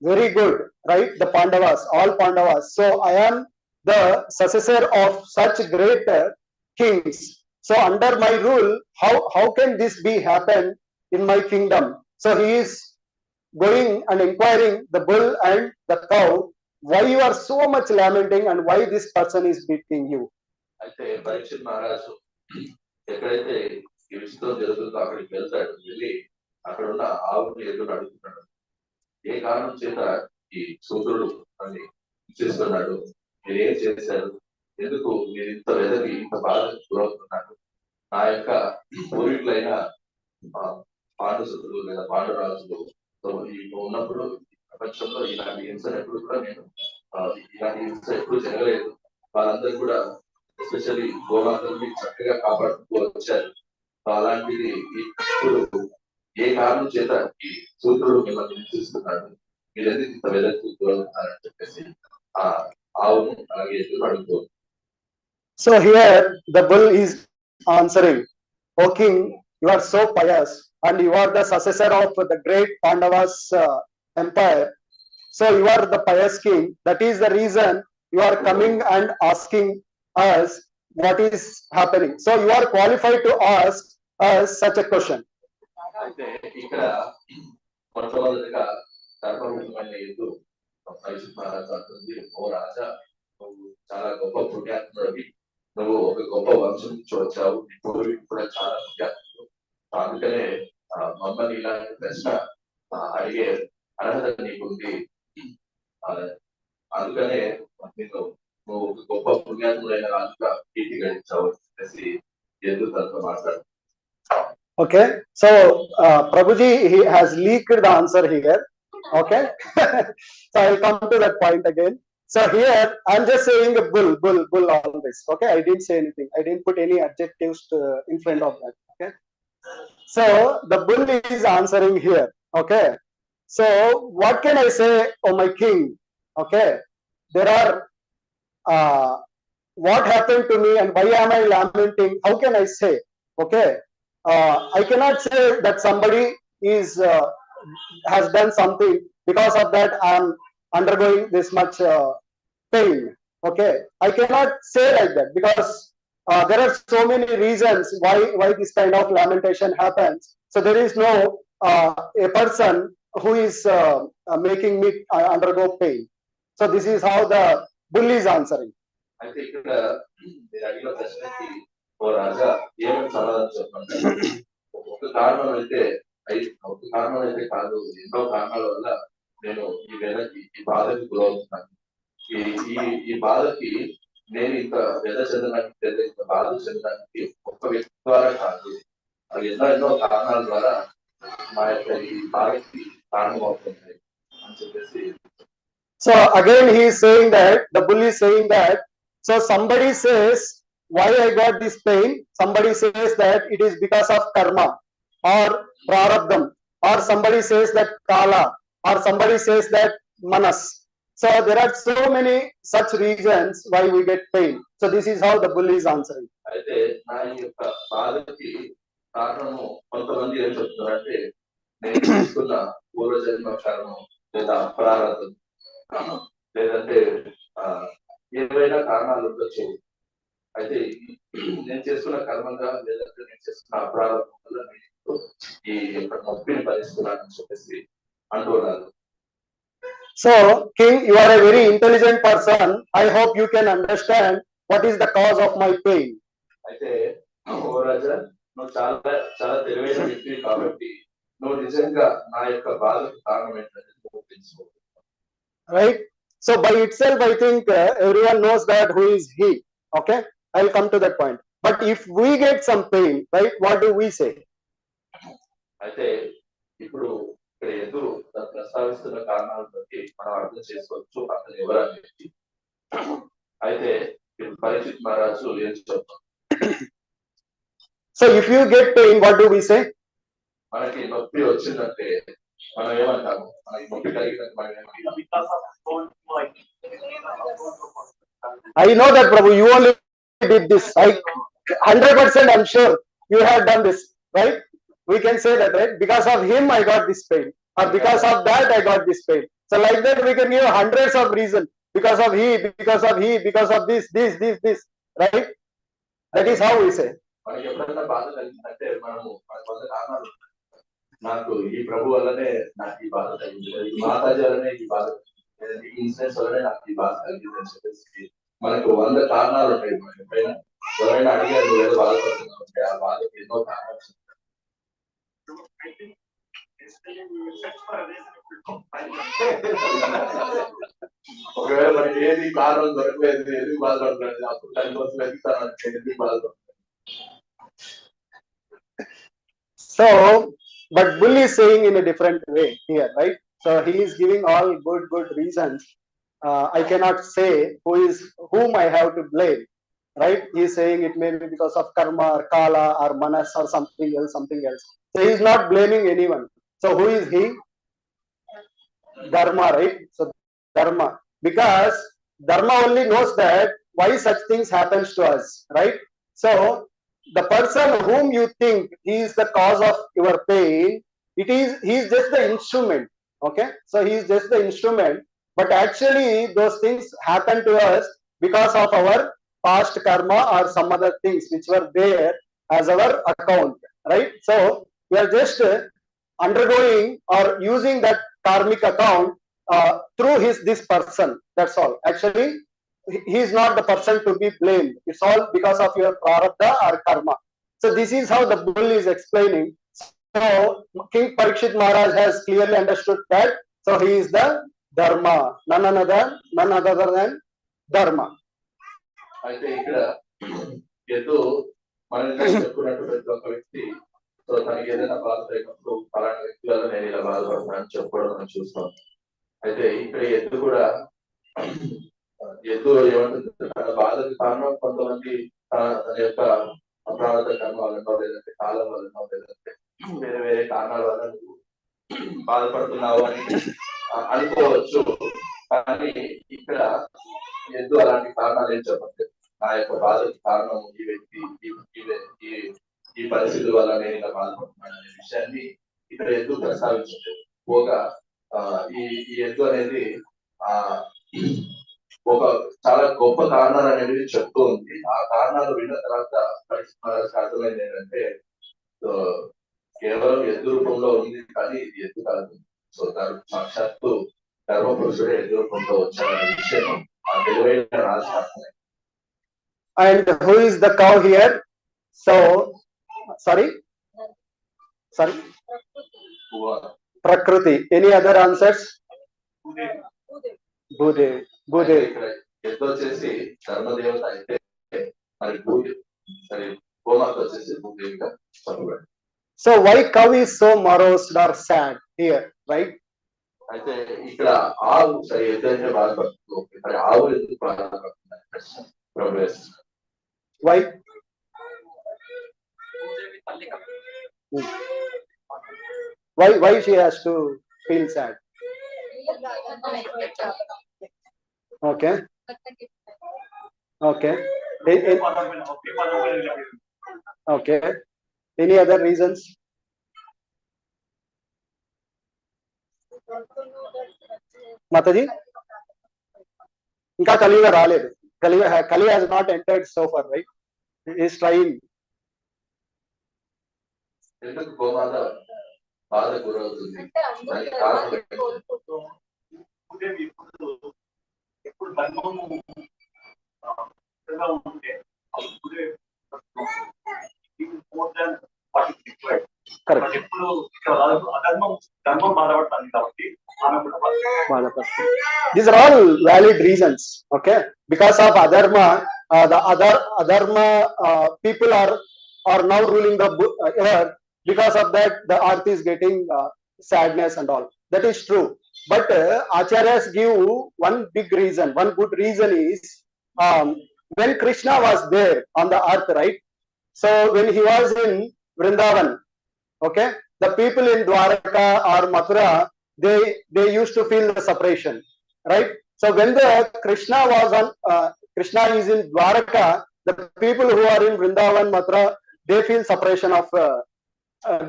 very good, right? The Pandavas, all Pandavas. So I am the successor of such great kings. So under my rule, how can this be happen in my kingdom? So he is going and inquiring the bull and the cow, why you are so much lamenting and why this person is beating you? అయితే పరీక్షిత్ మహారాజు ఎక్కడైతే ఈ విషయం జరుగుతుందో అక్కడికి వెళ్తాడు. వెళ్ళి అక్కడ ఉన్న ఆవుని ఎదురు అడుగుతున్నాడు, ఏ కారణం చేత ఈ సూర్యుడు అని హింసిస్తున్నాడు, మీరు ఏం చేశారు, ఎందుకు మీరు ఇంత వెదవి ఇంత బాధకు గురవుతున్నారు? నా యొక్క పూర్వీకులైన పాండుసులు లేదా పాండురాజులు ఉన్నప్పుడు ప్రపంచంలో ఇలాంటి హింసను ఎప్పుడు కూడా నేను ఇలాంటి హింస ఎప్పుడు జరగలేదు. వాళ్ళందరూ కూడా ఎస్పెషల్లీ గోమాతల్ని చక్కగా కాపాడుతూ వచ్చారు. అలాంటిది ఇప్పుడు ఏ కారణం చేత ఈ సూత్రుడు మిమ్మల్ని హింసిస్తున్నాడు, మీరు ఎందుకు ఇంత వెదకు గురవుతున్నారని చెప్పేసి ఆ ఆవును అలాగే ఎదురు అడుగుతూ. So here the bull is answering, O king, you are so pious and you are the successor of the great Pandavas empire. So you are the pious king. That is the reason you are coming and asking us what is happening. So you are qualified to ask us such a question. అయితే ఇక్కడ మొట్టమొదటిగా ధర్మముఖమైన ఎద్దు పరీక్షిత్ మహారాజు అంటుంది, ఓ రాజా, నువ్వు చాలా గొప్ప పుణ్యాత్ముడివి, నువ్వు ఒక గొప్ప వంశం నుంచి వచ్చావు, నీ పూర్వీకులు కూడా చాలా పుణ్యాత్ములు, అందుకనే మమ్మల్ని ఇలాంటి ప్రశ్న అడిగే అర్హత నీకుంది, అందుకనే నువ్వు ఒక గొప్ప పుణ్యాత్ముడైన రాజుగా కీర్తి గడించావు అని చెప్పేసి ఎద్దు తనతో మాట్లాడు. Okay, so Prabhuji, he has leaked the answer here. Okay, so I'll come to that point again. So here I'm just saying a bull always. Okay, I didn't say anything. I didn't put any adjectives in front of that. Okay, So the bull is answering here. Okay. So what can I say, oh my king? Okay. There are what happened to me and why am I lamenting? How can I say? Okay. I cannot say that somebody is has done something, because of that I am undergoing this much pain. Okay. I cannot say like that, because there are so many reasons why this kind of lamentation happens. So there is no a person who is making me undergo pain. So this is how the bull is answering. అయితే ఇక్కడ మీరు అడిగిన ప్రశ్నకి ఓ రాజా ఏమని సమాధానం చెప్పండి. ఒక కారణం అయితే కాదు, ఎన్నో కారణాల వల్ల నేను ఈ వేళకి ఈ బాధకి గురవుతున్నాను. ఈ బాధకి నేను ఇంత వ్యధ చెందడానికి లేదా ఇంత బాధ చెందడానికి ఒక్క వ్యక్తి ద్వారా కాదు, అది ఎన్నో కారణాల ద్వారా మా యొక్క ఈ బాధకి కారణమవుతున్నాయి అని చెప్పేసి. So again he is saying that, the bull is saying that, so somebody says why I got this pain, somebody says that it is because of karma or prarabdham, or somebody says that kala, or somebody says that manas. So there are so many such reasons why we get pain. So this is how the bull is answering. అయితే నా యొక్క బాధకి కారణము కొంతమంది ఏం చెప్తున్నారంటే నేను తీసుకున్న పూర్వజన్మ కారణం లేదా ప్రారంభం లేదంటే ఏవైనా కారణాలు ఉండొచ్చు. అయితే నేను చేసుకున్న కర్మంగా లేదంటే నేను చేసుకున్న అపరాధం వల్ల నేను ఈ యొక్క నొప్పిని భరిస్తున్నానని చెప్పేసి అంటున్నారు. So king, you are a very intelligent person. I hope you can understand what is the cause of my pain. అయితే ఓ రాజా, నువ్వు చాలా తెలివైన వ్యక్తి కాబట్టి నువ్వు నిజంగా నా యొక్క బాధకు కారణం ఏంటంటే నువ్వు తెలుసుకో. Right. So by itself I think everyone knows that who is he. Okay, I'll come to that point. But if we get some pain, right, what do we say? అయితే ఇప్పుడు ఇక్కడ ఎదురు ప్రస్తావిస్తున్న కారణాలను బట్టి మనం అర్థం చేసుకోవచ్చు అతను ఎవరనేది. అయితే పరీక్షిత్ మహారాజు ఏం చెప్తాం. So if you get pain, what do we say? మనకి నొప్పి వచ్చిందంటే మనం ఏమంటాము? మనకి నొప్పి కలిగినట్టు మనం I know that Prabhu, you only did this. 100% I'm sure you have done this, right? We can say that, right? Because of him I got this pain, or because of that I got this pain. So like that we can give hundreds of reasons. Because of he, because of he, because of this, right? That is how we say. మనకి ఎప్పుడైనా బాధ కలిగిందంటే మనము కొంత కారణాలు, నాకు ఈ ప్రభు వల్లనే నాకు ఈ బాధ కలిగింది, మాతాజీ వల్లనే ఈ బాధ కలిగింది, ఈ ఇన్సిడెంట్స్ వల్లనే నాకు ఈ బాధ కలిగింది అని చెప్పేసి మనకు 100 కారణాలు ఉంటాయి. మనకి ఎప్పుడైనా ఎవరైనా అడిగారు నువ్వు ఏదో బాధపడుతున్నావు అంటే ఆ బాధకి ఎన్నో కారణాలు. ఒకవేళ మనకి ఏది కారణం దొరకలేదు, ఎందుకు బాధపడుతున్నాడు, అప్పుడు దానికోసం వెళ్తానంటే ఎందుకు బాధపడుతున్నాడు. So, but bull is saying in a different way here, right? So he is giving all good reasons. I cannot say whom I have to blame, right? He is saying it may be because of karma or kala or manas or something else. So he is not blaming anyone. So who is he? Dharma, right? So dharma, because dharma only knows that why such things happens to us, right? So the person whom you think he is the cause of your pain, he is just the instrument. Okay, so he is just the instrument, but actually those things happen to us because of our past karma or some other things which were there as our account, right? So we are just undergoing or using that karmic account through this person. That's all. Actually he is not the person to be blamed. It's all because of your prarabdha or karma. So this is how the bull is explaining. So King Parikshit Maharaj has clearly understood that. So he is the dharma, none other than dharma. అయితే ఇక్కడ ఏదో మనం చెప్పుకున్నట్టు ప్రతి ఒక్క వ్యక్తి so తనకి ఏదైనా బాధ అయినప్పుడు పలానా వ్యక్తి వల్ల నేను ఇలా బాధపడుతున్నాను చెప్పుకోవడం మనం చూస్తాం. అయితే ఇక్కడ ఎద్దు ఏమంటుంది, తన బాధకు కారణం కొంతమంది తన యొక్క అప్రాధ కర్మ వలనో లేదంటే కాలం వలనో లేదంటే వేరే వేరే కారణాల వల్ల నువ్వు బాధపడుతున్నావు అని అనుకోవచ్చు. కానీ ఇక్కడ ఎద్దు అలాంటి కారణాలు ఏం చెప్పట్లేదు. నా యొక్క బాధకు కారణం ఈ వ్యక్తి, ఈ పరిస్థితుల వల్ల నేను ఇలా బాధపడుతున్నాను అనే విషయాన్ని ఇక్కడ ఎద్దు ప్రస్తావించలేదు. పోగా ఈ ఎద్దు అనేది ఒక చాలా గొప్ప కారణాలు అనేవి చెప్తూ ఉంది. ఆ కారణాలు విన్న తర్వాత అర్థమైంది ఏంటంటే కేవలం ఎద్దు రూపంలో ఉంది, కానీ ఇది ఎద్దు కాదు. సో దాని సాక్షాత్తు ధర్మపురుషుడే ఎద్దు రూపంలో వచ్చారనే విషయం ఆ తెలివైన రాజు అర్థమైంది. And who is the cow here? So, sorry. Prakriti. Any other answers? Bhudev. ఎద్దు వచ్చేసి ధర్మదేవత అయితే మరి సరే గోమాత వచ్చేసి భూదేవిగా చెప్పబడింది. So why cow is so morose or sad here, right? అయితే ఇక్కడ ఆవు సరే ఎద్దు అంటే బాధపడుతుంది, మరి ఆవు ఎందుకు బాధపడుతుంది? Why? Why she has to feel sad? Okay. Okay. Okay. Any other reasons? Mataji? Inka Kaliga raaledu. Kali has not entered so far, right? He is trying. ఎందుకు గోమాత బాధ గురవుతుంది? These are all valid reasons. Okay, because of adharma, the adharma people are now ruling the earth. Because of that, the earth is getting sadness and all. That is true. But acharyas give one big reason. One good reason is when Krishna was there on the earth, right? So when he was in Vrindavan, okay, the people in Dwaraka or Mathura, they used to feel the separation, right? So when the Krishna was on Krishna is in Dwaraka, the people who are in Vrindavan, Mathura, they feel separation of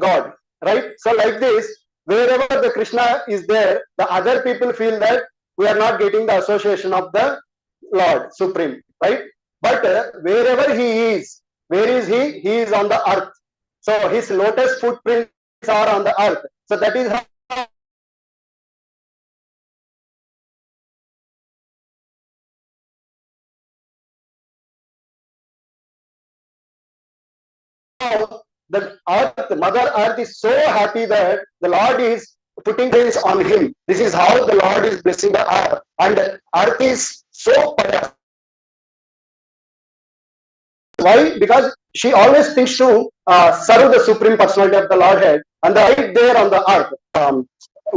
God, right? So like this, wherever the Krishna is there, the other people feel that we are not getting the association of the Lord Supreme, right? But wherever he is, where is he? He is on the earth. So his lotus footprints are on the earth. So that is how the earth, Mother Earth is so happy that the Lord is putting things on him. This is how the Lord is blessing the earth. And earth is so powerful. Why? Because she always thinks to serve the Supreme Personality of the Lordhead. And right there on the earth,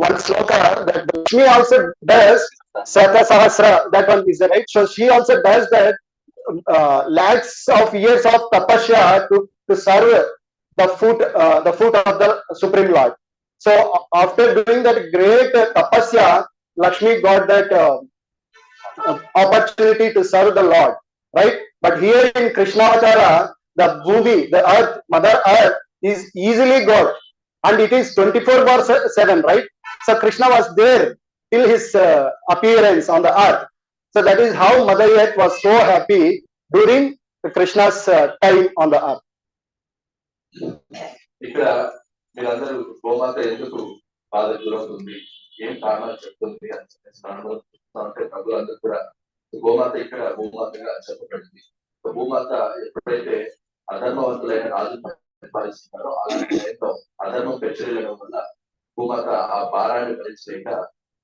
one sloka that Lakshmi also does, Sata Sahasra, that one is right. So she also does that lakhs of years of tapasya to serve the foot of the Supreme Lord. So after doing that great tapasya, Lakshmi got that opportunity to serve the Lord, right? But here in Krishnavachara, the Bhumi, the earth, Mother Earth is easily got, and it is 24/7, right? So Krishna was there till his appearance on the earth. So that is how Mother Earth was so happy during Krishna's time on the earth. ఇక్కడ మీరందరూ గోమాత ఎందుకు బాధ గురవుతుంది, ఏం కారణాలు చెప్తుంది అంటే ప్రభులందరూ కూడా గోమాత ఇక్కడ భూమాతగా చెప్పబడింది. భూమాత ఎప్పుడైతే అధర్మవంతులైన రాజు పరిపాలిస్తున్నారో అలాంటి టైంలో అధర్మం పెంచలేయడం వల్ల భూమాత ఆ భారాన్ని భరించలేక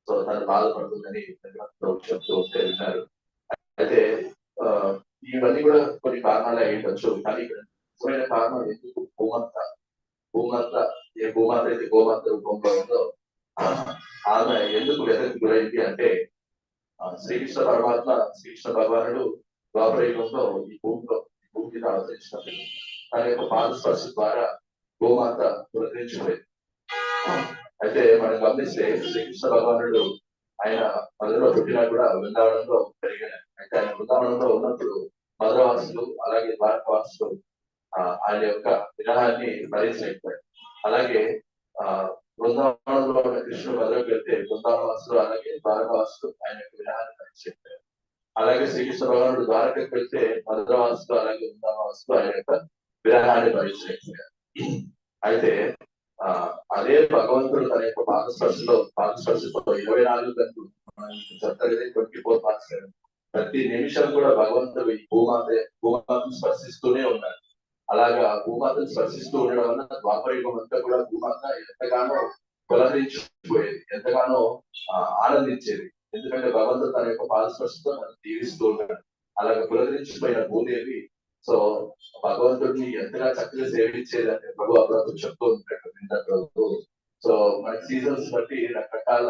సో తను బాధపడుతుందని చెప్తూ విన్నారు. అయితే ఇవన్నీ కూడా కొన్ని కారణాలు అయ్యవచ్చు. కానీ ఇక్కడ ముఖ్యమైన కారణం ఎందుకు భూమాత ఏ భూమాత అయితే గోమాత రూపంలో ఉందో ఆమె ఎందుకు వెదకి గురైంది అంటే శ్రీకృష్ణ పరమాత్మ, శ్రీకృష్ణ భగవానుడు ద్వాపరయుగంలో ఈ భూమి మీద అవతరించినప్పుడు తన యొక్క పాద స్పర్శ ద్వారా గోమాత పులకరించిపోయింది. అయితే మనం గమనిస్తే శ్రీకృష్ణ భగవానుడు ఆయన మధురలో పుట్టినా కూడా బృందావనంలో పెరిగాడు. అయితే ఆయన బృందావనంలో ఉన్నప్పుడు మధురవాసులు అలాగే ద్వారకవాసులు ఆయన యొక్క విగ్రహాన్ని భరించలేకపోయారు. అలాగే బృందావనంలో ఉన్న కృష్ణుడు మధురకు వెళ్తే బృందావనవాసులు అలాగే ద్వారకవాసులు ఆయన యొక్క విగ్రహాన్ని భరించలేకపోయారు. అలాగే శ్రీకృష్ణ భగవానుడు ద్వారకకు వెళ్తే మధురవాసులు అలాగే బృందావనవాసులు ఆయన యొక్క విగ్రహాన్ని భరించలేకపోయారు. అయితే అదే భగవంతుడు తన యొక్క పాదస్పర్శతో 24 గంటలు చెప్తారు 24 hours ప్రతి నిమిషం కూడా భగవంతుడు ఈ భూమాతను స్పర్శిస్తూనే ఉన్నారు. అలాగా భూమాతను స్పర్శిస్తూ ఉండడం వల్ల ద్వాపరయుగం అంతా కూడా భూమాత ఎంతగానో పులకరించిపోయేది, ఎంతగానో ఆనందించేది. ఎందుకంటే భగవంతుడు తన యొక్క పాదస్పర్శతో మనం దీవిస్తూ ఉన్నాడు. అలాగే పులకరించిపోయిన భూదేవి సో భగవంతుడిని ఎంతగా చక్కగా సేవించేదంటే ప్రభు అప్పుడప్పుడు చెప్తూ ఉంటాడు. సో మనకి సీజన్స్ బట్టి రకరకాల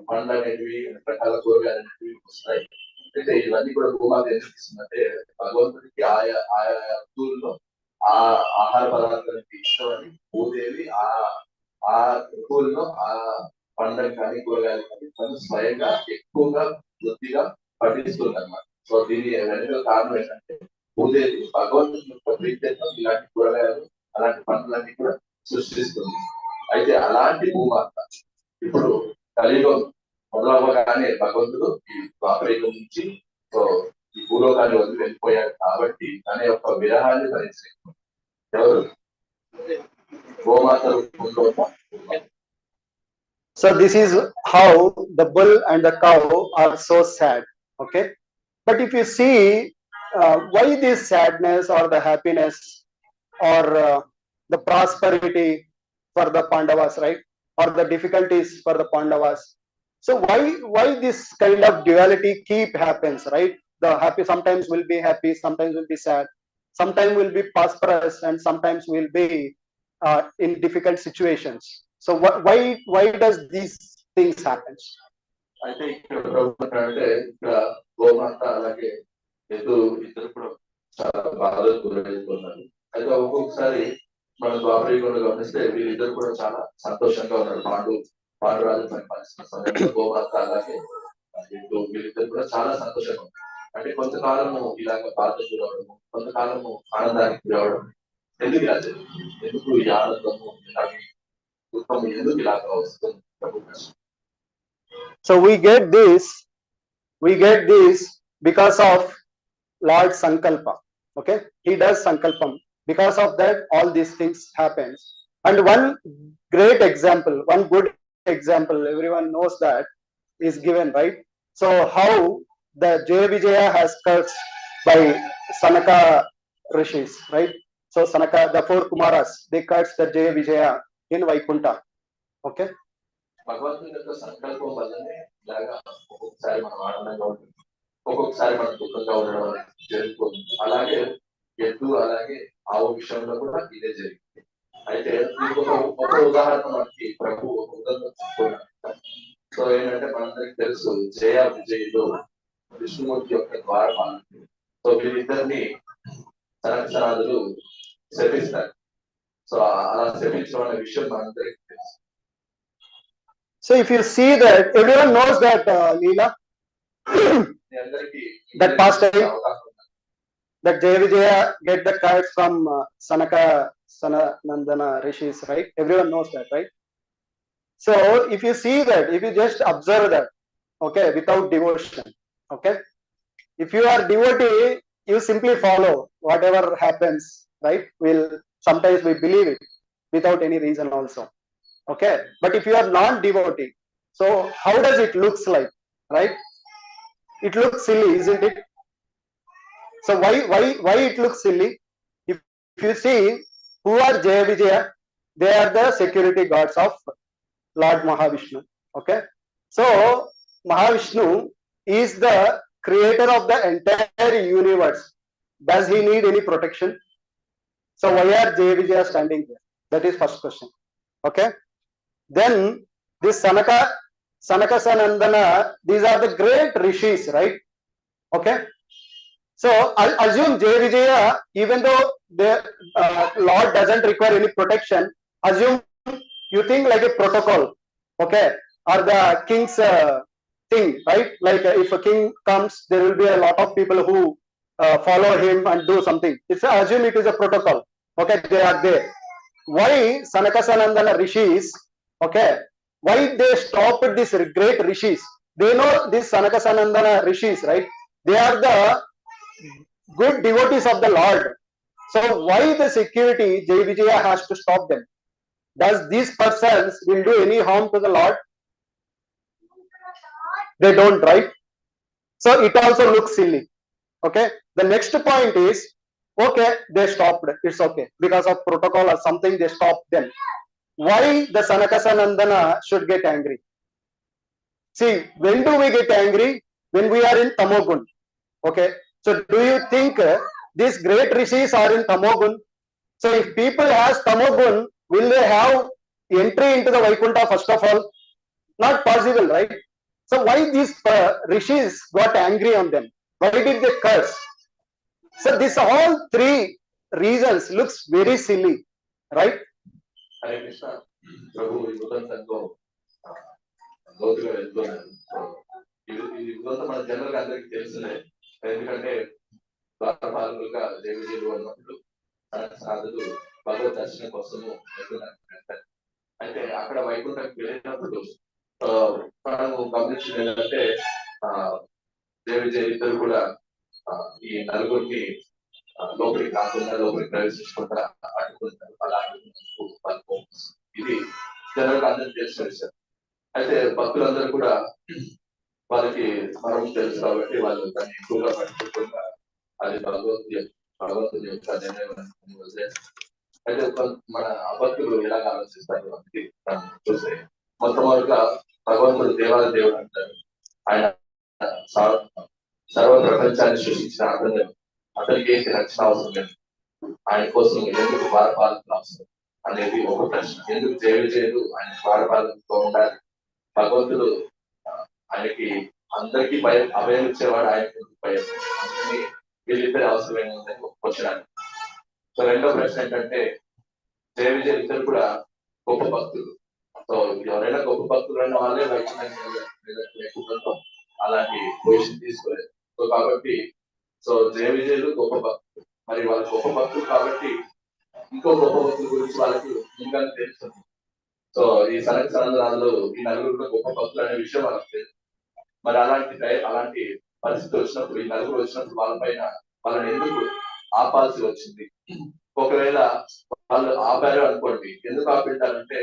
పండ్లు అనేటివి, రకరకాల కూరగాయలు అనేటివి వస్తాయి. అయితే ఇవన్నీ కూడా భూమాత ఏం చూపిస్తుందంటే భగవంతుడికి ఆయా ఋతువుల్లో ఆ ఆహార పదార్థానికి ఇష్టమని భూదేవి ఆ ఋతువుల్లో ఆ పండ్లను కానీ కూరగాయలు కానీ తను స్వయంగా ఎక్కువగా వృత్తిగా పఠిస్తుంది అన్నమాట. సో దీని వెనుక కారణం ఏంటంటే భూదేవి భగవంతుని యొక్క ప్రీత్యర్థం ఇలాంటి కూరగాయలు అలాంటి పండ్లన్నీ కూడా సృష్టిస్తుంది. అయితే అలాంటి భూమాత ఇప్పుడు కలియుగం మొదలవ్వగానే భగవంతుడు ఈ ద్వాపరయుగం నుంచి సో ఈ భూలోకాన్ని వదిలి వెళ్ళిపోయాడు. కాబట్టి తన యొక్క విరహాన్ని భరించలేదు. ఎవరు? గోమాత రూపంలో. So this is how the bull and the cow are so sad. Okay, but if you see why this sadness or the happiness or the prosperity for the Pandavas, right, or the difficulties for the Pandavas, so why this kind of duality keep happens, right? The happy sometimes will be happy, sometimes will be sad, sometimes will be prosperous, and sometimes will be in difficult situations. So why does these things happen? అయితే ఇక్కడ ప్రభుత్వం అంటే ఇక్కడ గోమాత అలాగే ఇద్దరు కూడా చాలా బాధలు గురవుతున్నారు. అయితే ఒక్కొక్కసారి మన ద్వాపరయుగంలో గమనిస్తే వీళ్ళిద్దరు కూడా చాలా సంతోషంగా ఉన్నారు. పాండురాజు పరిపాలిస్తున్న సమయంలో గోమాత అలాగే వీళ్ళిద్దరు కూడా చాలా సంతోషంగా ఉన్నారు. అంటే కొంతకాలము ఇలాగ బాధకు గురవడము, కొంతకాలము ఆనందానికి గురవడం. ఎందుకు ఇలా జరిగింది? ఎందుకు ఈ ఆనందము ఇలాగే దుఃఖము ఎందుకు ఇలాగ వస్తుంది? So we get this because of Lord Sankalpa. Okay, he does Sankalpam. Because of that, all these things happens. And one great example, one good example, everyone knows that is given, right? So how the Jaya Vijaya has cursed by Sanaka Rishis, right? So Sanaka, the 4 Kumaras, they cursed the Jaya Vijaya in Vaikunta. Okay. భగవంతుని యొక్క సంకల్పం వల్లనే ఇలాగా ఒక్కొక్కసారి మనం ఆనందంగా ఉంటుంది, ఒక్కొక్కసారి మనం దుఃఖంగా ఉండడం జరుగుతుంది. అలాగే ఎద్దు అలాగే ఆవు విషయంలో కూడా ఇదే జరిగింది. అయితే ఒక ఉదాహరణ మనకి ప్రభు ఒక ఉదాహరణ చెప్పుకున్నాడు. సో ఏంటంటే మనందరికి తెలుసు జయ విజయులు విష్ణుమూర్తి యొక్క ద్వారపాలకులు. సో వీళ్ళిద్దరిని సనత్సనాదులు శపిస్తారు. సో అలా శపించడం అనే విషయం మనందరికి తెలుసు. So if you see that, everyone knows that Leela, that past time, that Jaya Vijaya get the cards from Sananandana Rishis, right? Everyone knows that, right? So if you see that, if you just observe that, okay, without devotion, okay, if you are devotee, you simply follow whatever happens, right? Sometimes we believe it without any reason also. Okay, but if you are not devotee, so how does it looks like, right? It looks silly, isn't it? So why it looks silly? If you see who are Jaya Vijaya, they are the security guards of Lord Mahavishnu. Okay, so Mahavishnu is the creator of the entire universe. Does he need any protection? So why are Jaya Vijaya standing there? That is first question. Okay. Then this Sanaka Sanandana, these are the great rishis, right? Okay. So assume Jay Vijaya, even though the Lord doesn't require any protection, assume you think like a protocol, okay, or the king's thing, right? Like if a king comes, there will be a lot of people who follow him and do something. Assume it is a protocol, okay, they are there. Why Sanaka Sanandana rishis, okay, why they stopped these great rishis? They know this Sanaka Sanandana rishis, right? They are the good devotees of the Lord. So why the security Jai Vijaya has to stop them? Does these persons will do any harm to the Lord? They don't, right? So it also looks silly. Okay. The next point is, okay, they stopped. It's okay. Because of protocol or something, they stopped them. Why the Sanaka Sanandana should get angry? See, when do we get angry? When we are in Tamogun. Okay. So do you think these great rishis are in Tamogun? So if people has Tamogun, will they have entry into the Vaikuntha first of all? Not possible, right? So why these rishis got angry on them? Why did they curse? So this all three reasons looks very silly, right? Hare Krishna. ప్రభు ఈ ఉదంతంతో లోతుగా వెళ్తున్నాను. So ఈ ఉదంతం మన general గా అందరికి తెలిసిందే. ఎందుకంటే ద్వారపాలకులుగా దేవిజీలు అన్నప్పుడు సాధులు భగవద్ దర్శనం కోసము వెళ్తున్నారు. అయితే అక్కడ వైకుంఠానికి వెళ్ళినప్పుడు మనము గమనించింది ఏంటంటే దేవిజీ ఇద్దరు కూడా ఈ నలుగురికి లోపలికి కాకుండా లోపలికి ప్రవేశించకుండా అడ్డుకుంటారు. అలా అడ్డుకుంటారు. ఇది జనరల్ అందరికి తెలిసిన విషయం. అయితే భక్తులందరూ కూడా వాళ్ళకి మనం తెలుసు కాబట్టి వాళ్ళు దాన్ని ఎక్కువగా పట్టుకోకుండా అది భగవంతుని యొక్క నిర్ణయం వదిలేస్తారు. అయితే మన అభక్తులు ఎలాగ ఆలోచిస్తారు అనేది చూస్తే మొట్టమొదటిగా భగవంతుడు దేవాల దేవుడు అంటారు. ఆయన సర్వ ప్రపంచాన్ని సృష్టించిన అతనికి ఏంటి రక్షణ అవసరం లేదు. ఆయన కోసం ఎందుకు ద్వారపాలకులు అవసరం అనేది ఒక ప్రశ్న. ఎందుకు చేయలేదు ఆయన ద్వారపాలకులతో ఉండాలి? భగవంతుడు ఆయనకి అందరికీ భయం అభయం ఇచ్చేవాడు, ఆయనకి భయం. వీళ్ళిద్దరి అవసరమైన ఉందని ఒక క్వశ్చన్. సో రెండో ప్రశ్న ఏంటంటే జయ విజయ్ ఇద్దరు కూడా గొప్ప భక్తులు. సో ఎవరైనా గొప్ప భక్తులు అన్న వాళ్ళే వైకుంఠం అలాంటి పొజిషన్ తీసుకోలేదు. సో కాబట్టి సో జయ విజయులు గొప్ప భక్తులు, మరి వాళ్ళ గొప్ప భక్తులు కాబట్టి ఇంకో గొప్ప భక్తుల గురించి వాళ్ళకి ముందుగానే తెలుస్తుంది. సో ఈ సనక సనందనాలు ఈ నలుగురు గొప్ప భక్తులు అనే విషయం వాళ్ళకి తెలుసు. మరి అలాంటి పరిస్థితి వచ్చినప్పుడు ఈ నలుగురు వచ్చినప్పుడు వాళ్ళని ఎందుకు ఆపాల్సి వచ్చింది? ఒకవేళ వాళ్ళు ఆపారు అనుకోండి, ఎందుకు ఆపింటారంటే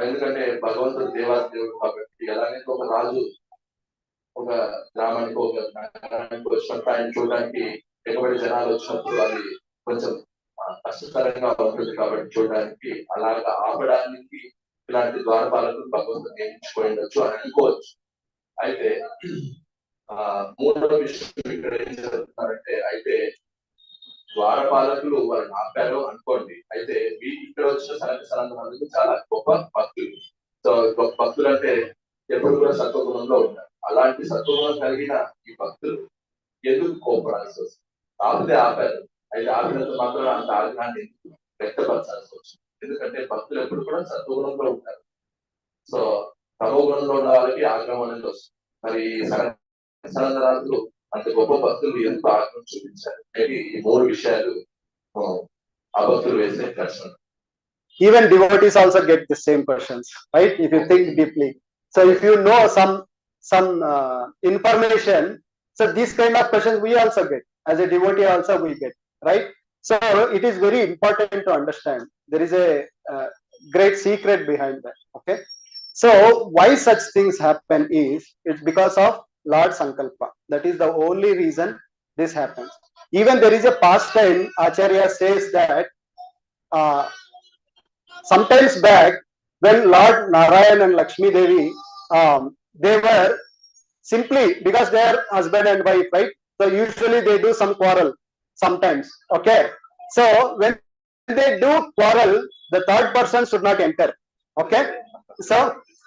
ఎందుకంటే భగవంతుడు దేవుడు కాబట్టి. ఎలాగైతే ఒక రాజు ఒక గ్రామానికి ఒక నగరానికి వచ్చినప్పుడు ఆయన చూడడానికి ఎగబడి జనాలు వచ్చినప్పుడు అది కొంచెం కష్టతరంగా ఉంటుంది కాబట్టి చూడడానికి, అలాగా ఆపడానికి ఇలాంటి ద్వారపాలకులు భగవంతుడు నియమించుకొని ఉండొచ్చు అని అనుకోవచ్చు. అయితే మూడవ విషయం ఇక్కడ ఏం జరుగుతున్నారంటే, అయితే ద్వారపాలకులు వాళ్ళని ఆపారు అనుకోండి, అయితే ఇక్కడ వచ్చిన సనందనాలు చాలా గొప్ప భక్తులు. సో గొప్ప భక్తులు అంటే ఎప్పుడు కూడా సత్వగుణంలో ఉంటారు. అలాంటి సత్వగుణం కలిగిన ఈ భక్తులు ఎందుకు కోపడాల్సి వస్తుంది? ఆపితే ఆపారు, అయితే ఆపినంత మాత్రం అంత ఆగ్రహాన్ని వ్యక్తపరచాల్సి వచ్చింది. ఎందుకంటే భక్తులు ఎప్పుడు కూడా సత్వగుణంలో ఉంటారు. సో తమో గుణంలో ఉన్న వాళ్ళకి ఆగ్రహం అనేది వస్తుంది. మరి సనందనాలు అంత గొప్ప భక్తులు ఎందుకు ఆగ్రహం చూపించారు అనేది ఈ మూడు విషయాలు ఆ భక్తులు వేసే ప్రశ్న. Even devotees also get the same questions, right? If you think deeply. So if you know some information, so these kind of questions we also get. As a devotee also we get, right? So it is very important to understand. There is a great secret behind that, okay? So why such things happen is, it's because of Lord Sankalpa. That is the only reason this happens. Even there is a pastime, Acharya says that sometimes back when Lord Narayan and Lakshmi Devi, they were simply because they are husband and wife, right? So usually they do some quarrel sometimes, okay? So when they do quarrel, the third person should not enter, okay? So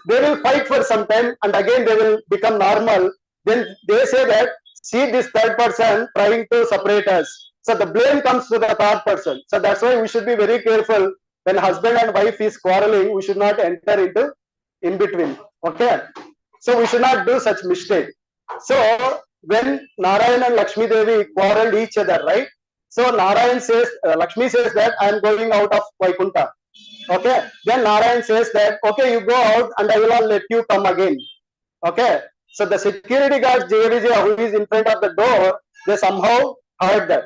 they will fight for some time and again they will become normal. Then they say that see this third person trying to separate us. So the blame comes to the third person. So that's why we should be very careful when husband and wife is quarreling. We should not enter into in between. Okay. So we should not do such mistake. So when Narayan and Lakshmi Devi quarreled each other, right? So Narayan says, Lakshmi says that I am going out of Vaikunta. Okay. Then Narayan says that, okay, you go out and I will not let you come again. Okay. So the security guard Jaya Vijaya, who is in front of the door, they somehow heard that.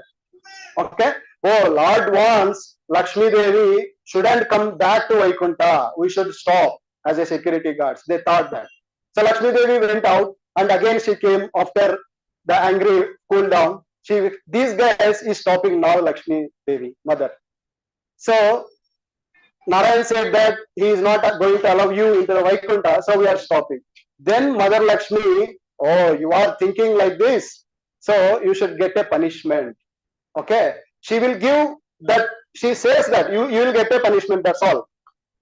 Okay. Oh, Lord wants Lakshmi Devi shouldn't come back to Vaikunta. We should stop as a security guards. They thought that. So Lakshmi Devi went out and again she came after the angry cool down. These guys is stopping now Lakshmi Devi, mother. So Narayan said that he is not going to allow you into the Vaikunta, so we are stopping. Then Mother Lakshmi, oh, you are thinking like this, so you should get a punishment. Okay, she will give that. She says that you will get a punishment. That's all.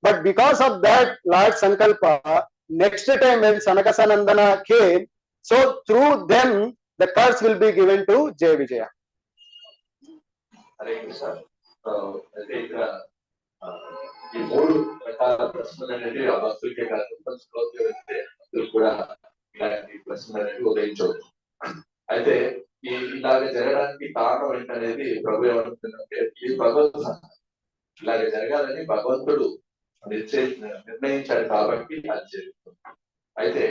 But because of that, Lord Sankalpa, next time when Sanakasanandana came, so through them the curse will be given to Jaya Vijaya. Hare Krishna. అయితే ఇక్కడ ఈ మూడు రకాల ప్రశ్నలు అనేవి ఆ భక్తులకే కాకుండా శ్రోతలు వెళ్తే భక్తులు కూడా ఇలాంటి ప్రశ్నలు అనేవి ఉదయించవచ్చు. అయితే ఇలాగ జరగడానికి కారణం ఏంటనేది ప్రభు ఏమంటుందంటే ఇది భగవంతుడు ఇలాగ జరగాలని భగవంతుడు నిర్ణయించాడు కాబట్టి అది జరుగుతుంది. అయితే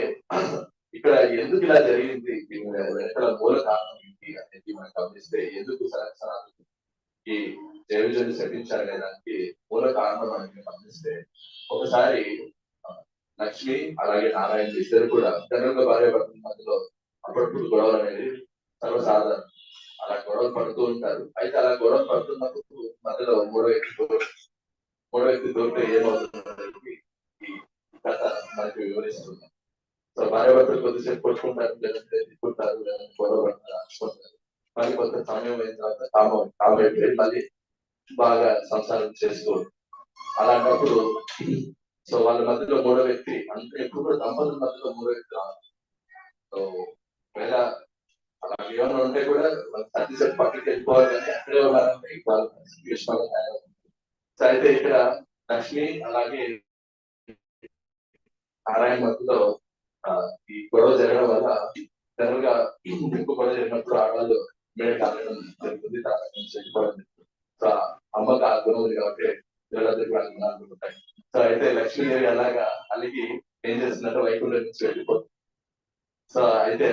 ఇక్కడ ఎందుకు ఇలా జరిగింది వెనకాల మూల కారణం ఏంటి అనేది మనం గమనిస్తే ఎందుకు సనాతన ఈ జైవిజుని శపించారు అనేదానికి మూల కారణం అని గమనిస్తే ఒకసారి లక్ష్మి అలాగే నారాయణ ఇద్దరు కూడా జనరల్గా భార్య భర్తల మధ్యలో అప్పుడప్పుడు గొడవలు అనేది సర్వసాధారణం. అలా గొడవలు పడుతూ ఉంటారు. అయితే అలా గొడవలు పడుతున్నప్పుడు మధ్యలో మూడో వ్యక్తి దొరికితే ఏమవుతుంది ఈ కథ మనకి వివరిస్తుంది. సో భార్య భర్తలు కొద్దిసేపు కొట్టుకుంటారు, లేదంటే తిప్పుకుంటారు, లేదంటే గొడవ పడతారు, అనుకుంటారు. మళ్ళీ కొంత సమయం అయిన తర్వాత కాబట్టి మళ్ళీ బాగా సంసారం చేస్తూ అలాంటప్పుడు సో వాళ్ళ మధ్యలో మూడో వ్యక్తి అంటే ఎప్పుడు కూడా దంపతుల మధ్యలో మూడో వ్యక్తి రావాలి. సో ఒకవేళ అలా ఏమైనా ఉంటే కూడా సర్టిఫికెట్ పక్కకి వెళ్ళిపోవాలి, కానీ అక్కడే ఉన్నారంటే సో అయితే ఇక్కడ లక్ష్మి అలాగే నారాయణ మధ్యలో ఈ గొడవ జరగడం వల్ల జనరల్ గా ఎక్కువ గొడవ జరిగినప్పుడు ఆడవాళ్ళు మేడ కారణం జరుగుతుంది, చెడిపోవడం జరుగుతుంది. సో అమ్మకి ఆ గుణం ఉంది కాబట్టి పిల్లలందరికీ కూడా గుణాలు ఉంటాయి. సో అయితే లక్ష్మీదేవి అలాగా అలిగి ఏం చేస్తున్నట్టు వైకుంఠం నుంచి వెళ్ళిపోతుంది. సో అయితే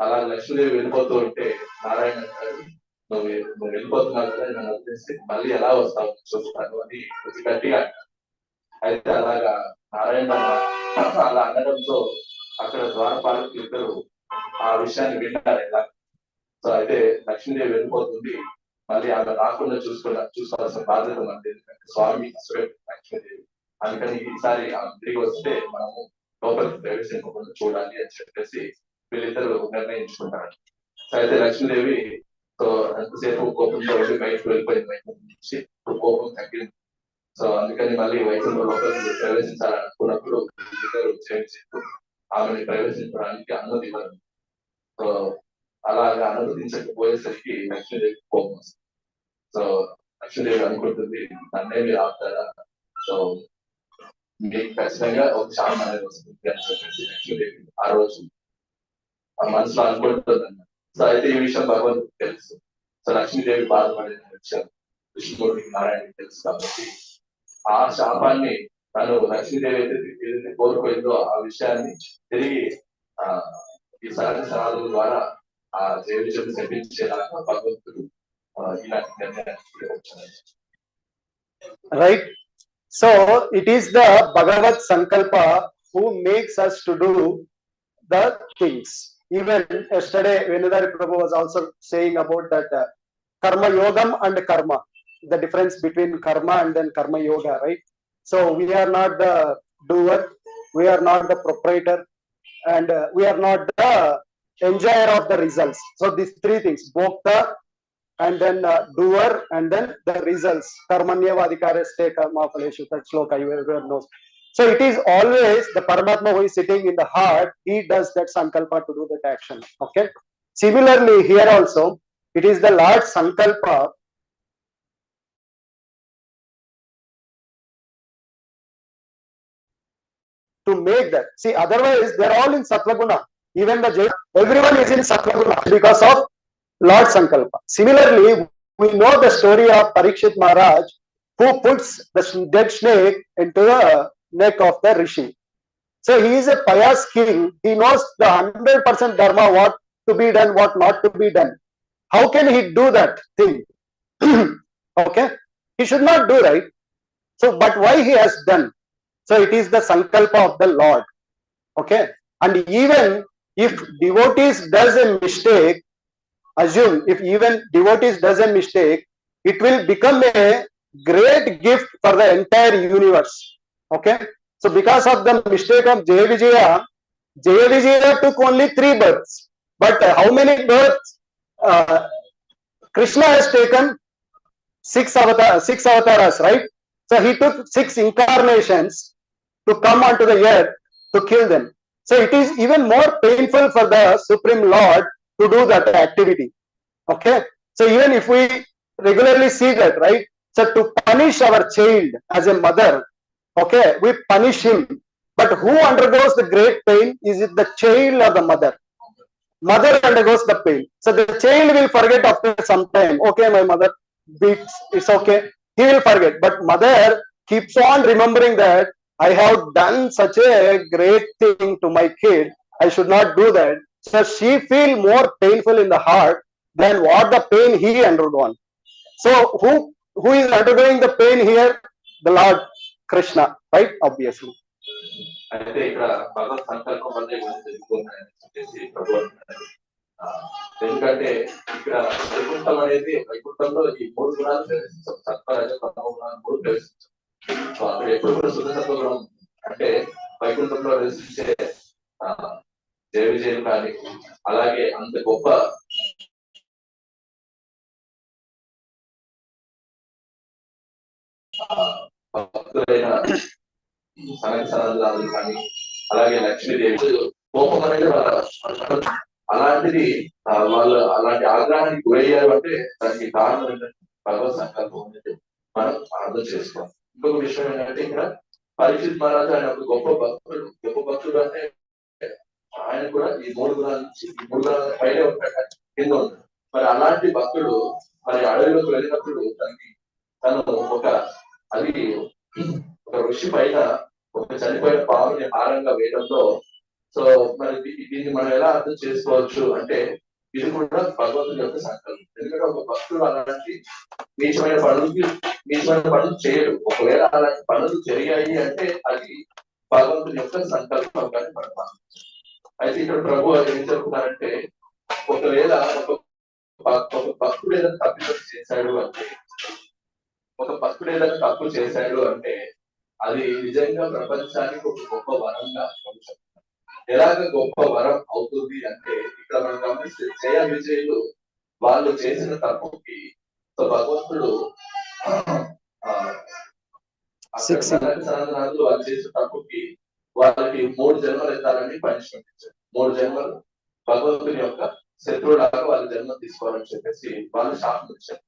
అలా లక్ష్మీదేవి వెళ్ళిపోతూ ఉంటే నారాయణ అంటారు, నువ్వు వెళ్ళిపోతున్నావు కదా, నన్ను వదిలేసి మళ్ళీ ఎలా వస్తావు చూస్తాను అని కొంచెం గట్టిగా అంటారు. అయితే అలాగా నారాయణ అలా అనడంతో అక్కడ ద్వారపాలకులు ఇద్దరు ఆ విషయాన్ని వింటారు ఎలా. సో అయితే లక్ష్మీదేవి వెళ్ళిపోతుంది, మళ్ళీ ఆమె రాకుండా చూసుకోవాల్సిన బాధ్యత మనది, ఎందుకంటే స్వామి లక్ష్మీదేవి. అందుకని ఈసారి ఆమె తిరిగి వస్తే మనము లోపలికి ప్రవేశించకుండా చూడాలి అని చెప్పేసి వీళ్ళిద్దరు నిర్ణయించుకుంటారు. సో అయితే లక్ష్మీదేవి సో ఎంతసేపు కోపంతో ఉండి బయటకు వెళ్ళిపోయింది వైకుంఠం నుంచి. ఇప్పుడు కోపం తగ్గింది. సో అందుకని మళ్ళీ వైకుంఠం లోపలికి ప్రవేశించాలనుకున్నప్పుడు ఇద్దరు చేసి ఆమెని ప్రవేశించడానికి అనుమతి ఇవ్వరు. సో అలాగా అనుమతించకపోయేసరికి లక్ష్మీదేవి కోపం వస్తుంది. సో లక్ష్మీదేవి అనుకుంటుంది, నన్నే మీరు ఆపుతారా, సో మీకు ఖచ్చితంగా ఒక శాపం అనేది వస్తుంది అని చెప్పేసి లక్ష్మీదేవి ఆ రోజు ఆ మనసులో అనుకుంటుందన్న. సో అయితే ఈ విషయం భగవంతుడికి తెలుసు. సో లక్ష్మీదేవి బాధపడిన విషయం విష్ణుమూర్తికి నారాయణకి తెలుసు కాబట్టి ఆ శాపాన్ని తను లక్ష్మీదేవి ఏదైతే కోరుకోయిందో ఆ విషయాన్ని తిరిగి ఈ సహజ సనాదుల ద్వారా ఆ జైవిజుని శపించేలాగా భగవంతుడు ఇలాంటి నిర్ణయాన్ని వచ్చారు. Right. So it is the Bhagavad Sankalpa who makes us to do the things. Even yesterday, Venudari Prabhu was also saying about that karma yogam and karma, the difference between karma and then karma yoga, right? So we are not the doer, we are not the proprietor, and we are not the enjoyer of the results. So these three things, bhokta, and then doer, and then the results. Karmanyeva adhikaraste karma phaleshu, that shloka everyone knows. So it is always the Paramatma who is sitting in the heart, he does that sankalpa to do that action. Okay. Similarly, here also, it is the Lord's sankalpa to make that. See, otherwise they are all in Satvaguna. Even the everyone is in Satvaguna because of Lord's sankalpa. Similarly, we know the story of Parikshit Maharaj, who puts the dead snake into the neck of the rishi. So he is a pious king. He knows the 100% dharma, what to be done, what not to be done. How can he do that thing? Okay, he should not do, right? So, but why he has done? So it is the sankalpa of the Lord. Okay, and even if devotees does a mistake, assume if even devotees does a mistake, it will become a great gift for the entire universe. Okay, so because of the mistake of Jaya Vijaya took only 3 births, but how many births Krishna has taken? 6 avatars, right? So he took 6 incarnations to come onto the earth to kill them. So it is even more painful for the Supreme Lord to do that activity. Okay, so even if we regularly see that, right? So to punish our child as a mother, okay, we punish him, but who undergoes the great pain? Is it the child or the mother? Mother undergoes the pain. So the child will forget after some time. Okay, my mother beats, it's okay, he will forget, but mother keeps on remembering that I have done such a great thing to my kid, I should not do that. So she feel more painful in the heart than what the pain he undergone. So who is undergoing the pain here? The Lord Krishna, right? Obviously. అయితే ఇక్కడ భగవత్ సంకల్పం వల్ల ఇవన్నీ జరుగుతున్నాయని చెప్పేసి ప్రభు అంటున్నారు. ఎందుకంటే ఇక్కడ వైకుంఠం అనేది, వైకుంఠంలో ఈ 3 గుణాలు ప్రవేశించాం, సత్వ రజ తమో గుణాలు 3 ప్రవేశించాం. సో అక్కడ ఎప్పుడు కూడా శుద్ధ సత్వ గుణం అంటే వైకుంఠంలో ప్రవేశించే జయ విజయం కానీ, అలాగే అంత గొప్ప భక్తులైన సనక కానీ, అలాగే లక్ష్మీదేవి కోపం అనేది అలాంటిది వాళ్ళు అలాంటి ఆగ్రహానికి గురయ్యారు అంటే దానికి కారణం ఏంటంటే భగవత్ సంకల్పం అనేది మనం అర్థం చేసుకోవాలి. ఇంకొక విషయం ఏంటంటే ఇక్కడ పరీక్షిత్ మహారాజు ఆయన ఒక గొప్ప భక్తుడు అంటే ఆయన కూడా ఈ 3 గుణాల నుంచి, ఈ 3 గుణాల పైనే ఉంటాడు, కింద ఉంటాడు. మరి అలాంటి భక్తుడు మరి అడవిలోకి వెళ్ళినప్పుడు తను ఒక ఋషి పైన ఒక చనిపోయిన పాముని హారంగా వేయడంలో, సో మరి దీన్ని మనం ఎలా అర్థం చేసుకోవచ్చు అంటే ఇది కూడా భగవంతుడి యొక్క సంకల్పం. ఎందుకంటే ఒక భక్తుడు అలాంటి నీచమైన పనులు చేయడు. ఒకవేళ అలాంటి పనులు జరిగాయి అంటే అది భగవంతుడి యొక్క సంకల్పం కానీ పడతాం. అయితే ఇక్కడ ప్రభు ఏం చెప్తున్నారంటే, ఒకవేళ ఒక భక్తుడు ఏదైనా తప్పు చేశాడు అంటే అది నిజంగా ప్రపంచానికి ఒక గొప్ప వరంగా ఎలాగ గొప్ప వరం అవుతుంది అంటే, ఇక్కడ మనం గమనిస్తే జయ విజయులు వాళ్ళు చేసిన తప్పుకి భగవంతుడు వాళ్ళు చేసిన తప్పుకి వాళ్ళకి 3 జన్మలు ఎత్తాలని పనిష్మెంట్ ఇచ్చారు. 3 జన్మలు భగవంతుని యొక్క శత్రువులాగా వాళ్ళ జన్మ తీసుకోవాలని చెప్పేసి వాళ్ళు శాపం ఇచ్చారు.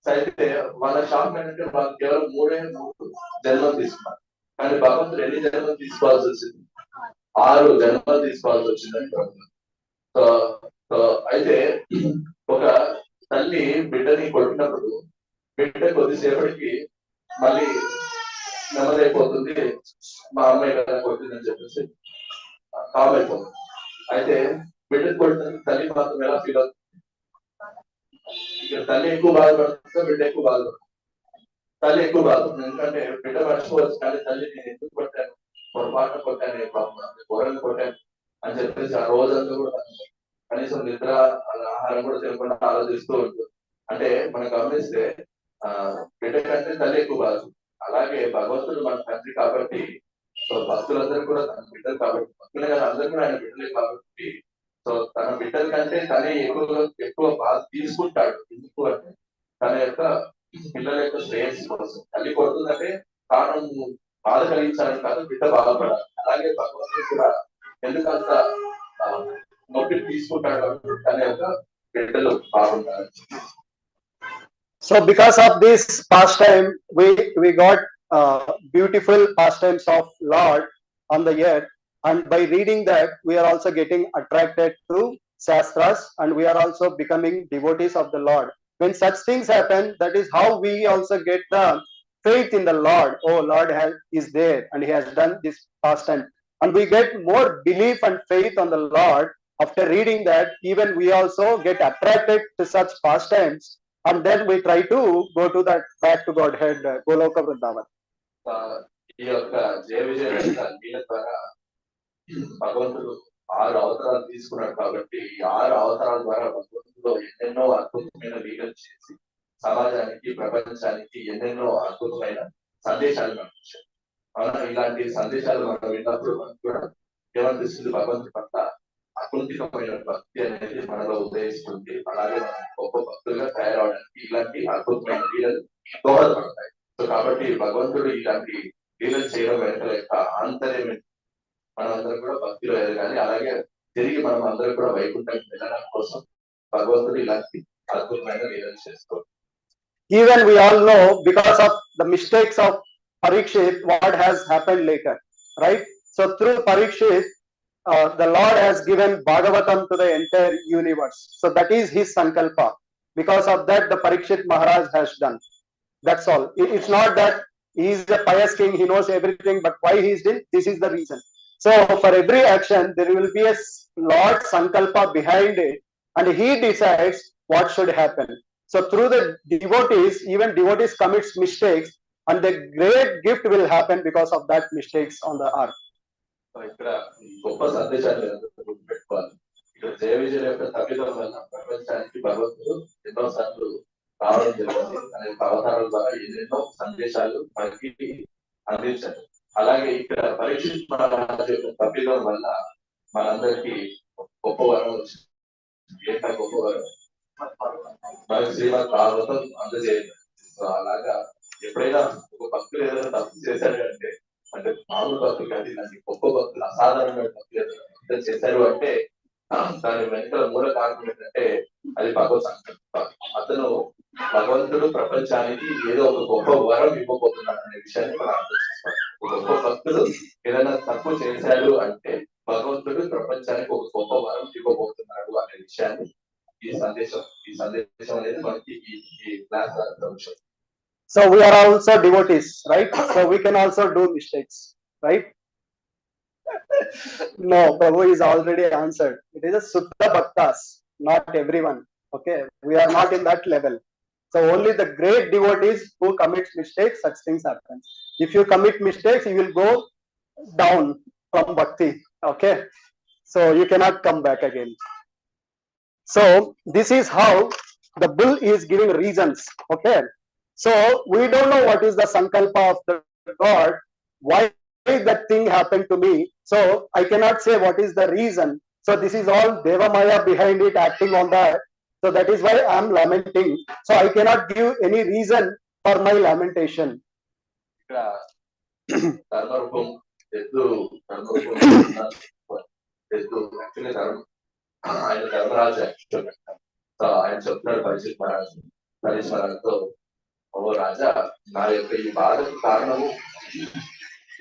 అయితే వాళ్ళ శాపం ఏంటంటే వాళ్ళు కేవలం 3 జన్మలు తీసుకున్నారు. కానీ భగవంతుడు ఎన్ని జన్మలు తీసుకోవాల్సి వచ్చింది? 6 జన్మలు తీసుకోవాల్సి వచ్చిందని ప్రభుత్వం. అయితే ఒక తల్లి బిడ్డని కొట్టినప్పుడు బిడ్డ కొద్దిసేపటికి మళ్ళీ నెమ్మదైపోతుంది, మా అమ్మాయి కదా కొట్టిందని చెప్పేసి కామ్ అయిపోతుంది. అయితే బిడ్డని కొట్టిన తల్లి మాత్రం ఎలా ఫీల్ అవుతుంది? ఇక్కడ తల్లి ఎక్కువ బాధపడుతుందో బిడ్డ ఎక్కువ బాధపడుతుంది? తల్లి ఎక్కువ బాధపడుతుంది. ఎందుకంటే బిడ్డ మర్చిపోవచ్చు, కానీ తల్లి నేను ఎందుకు కొట్టాను, పొరపాటున కొట్టాను, ఘోరంగా కొట్టాను అని చెప్పేసి ఆ రోజంతా కూడా కనీసం నిద్ర ఆహారం కూడా తినకుండా ఆలోచిస్తూ ఉంటుంది. అంటే మనం గమనిస్తే బిడ్డ కంటే తల్లి ఎక్కువ బాధ. అలాగే భగవంతుడు మన తండ్రి కాబట్టి, భక్తులందరూ కూడా తన బిడ్డలు కాబట్టి, భక్తులే కానీ అందరూ కూడా ఆయన బిడ్డలే కాబట్టి, సో తన బిడ్డల కంటే తనే ఎక్కువ బాధ తీసుకుంటాడు. ఎందుకు అంటే తన యొక్క పిల్లల యొక్క శ్రేయస్సు కోసం. తల్లి కొడుతుందంటే కారణం బాధ కలిగించాలని కాదు, బిడ్డ బాధపడాలి. అలాగే భగవంతుడు కూడా ఎందుకంత నొప్పి తీసుకుంటాడు అనే ఒక బిడ్డలు బాగుంటారు. So because of this pastime, we got beautiful pastimes of Lord on the earth, and by reading that we are also getting attracted to Shastras, and we are also becoming devotees of the Lord. When such things happen, that is how we also get the faith in the Lord. Oh, Lord is there and he has done this pastime, and we get more belief and faith on the Lord. After reading that, even we also get attracted to such pastimes, and then we try to go to that back to Godhead, Goloka Vrindavan. ఈ యొక్క జయ విజయ లీల ద్వారా భగవంతుడు 6 అవతారాలు తీసుకున్నాడు కాబట్టి ఈ 6 అవతారాల ద్వారా భగవంతుడు ఎన్నెన్నో అద్భుతమైన లీలలు చేసి సమాజానికి ప్రపంచానికి ఎన్నెన్నో అద్భుతమైన సందేశాలు పంపించారు. అవునా, ఇలాంటి సందేశాలు మనం విన్నప్పుడు మనకు కూడా ఏమనిపిస్తుంది, భగవంతుడి పట్ల అకుంఠితమైన భక్తి అనేది మనలో ఉదయిస్తుంది. అలాగే మనం గొప్ప భక్తులుగా తయారవడానికి ఇలాంటి అద్భుతమైన లీలలు దోహదపడతాయి. సో కాబట్టి భగవంతుడు ఇలాంటి లీలలు చేయడం వెనక యొక్క ఆంతర్యం మనందరం కూడా భక్తిలో ఎదగాలి. అలాగే తిరిగి మనం అందరం కూడా వైకుంఠానికి వెళ్ళడం కోసం భగవంతుడు ఇలాంటి అద్భుతమైన లీలలు చేస్తారు. Even we all know, because of the mistakes of Parikshit, what has happened later, right? So through Parikshit, the Lord has given Bhagavatham to the entire universe. So that is his sankalpa. Because of that, the Parikshit Maharaj has done. That's all. It's not that he is a pious king, he knows everything, but why he is doing, this is the reason. So for every action, there will be a Lord sankalpa behind it, and he decides what should happen. So through the devotees, even devotees commits mistakes, and the great gift will happen because of that mistakes on the earth. ఇక్కడ గొప్ప సందేశాన్ని పెట్టుకోవాలి. ఇక్కడ జయ విజయ యొక్క తప్పిదం వల్ల ప్రపంచానికి భగవంతుడు ఎన్నో సార్లు రావడం జరిగింది. అనేక అవతారాల ద్వారా ఎన్నెన్నో సందేశాలు మనకి అందించారు. అలాగే ఇక్కడ పరీక్షిత్ మహారాజు యొక్క తప్పిదం వల్ల మనందరికీ గొప్ప వరం వచ్చింది. ఏంటా గొప్ప వరం? మనకి శ్రీమద్ భాగవతం అందజేయండి. సో అలాగా ఎప్పుడైనా ఒక భక్తులు ఏదైనా తప్పు చేశాడు అంటే మామూలు భక్తులు కాదు, ఇలాంటి గొప్ప భక్తులు అసాధారణమైన భక్తులు ఏదైనా చేశారు అంటే దాని వెనుక మూల కారణం ఏంటంటే అది భగవత్ సంకల్పం. అతను భగవంతుడు ప్రపంచానికి ఏదో ఒక గొప్ప వరం ఇవ్వబోతున్నాడు అనే విషయాన్ని మనం అర్థం చేసుకోవాలి. గొప్ప భక్తుడు ఏదైనా తప్పు చేశాడు అంటే భగవంతుడు ప్రపంచానికి ఒక గొప్ప వరం ఇవ్వబోతున్నాడు అనే విషయాన్ని ఈ సందేశం అనేది మనకి ఈ క్లాస్ ద్వారా. So we are also devotees, right? So we can also do mistakes, right? No, Prabhu is already answered. It is a Sutta Bhaktas, not everyone. Okay, we are not in that level. So only the great devotees who commit mistakes, such things happen. If you commit mistakes, you will go down from bhakti. Okay, so you cannot come back again. So this is how the bull is giving reasons. Okay, so we don't know what is the sankalpa of the God, why that thing happened to me. So I cannot say what is the reason. So this is all Deva Maya behind it, acting on that. So that is why I am lamenting. So I cannot give any reason for my lamentation. ఆయన ధర్మరాజు ఆయన చెప్తున్నాడు పరీక్షిత్ మహారాజు పరీక్షతో, ఓ రాజా, నా యొక్క ఈ బాధకు కారణము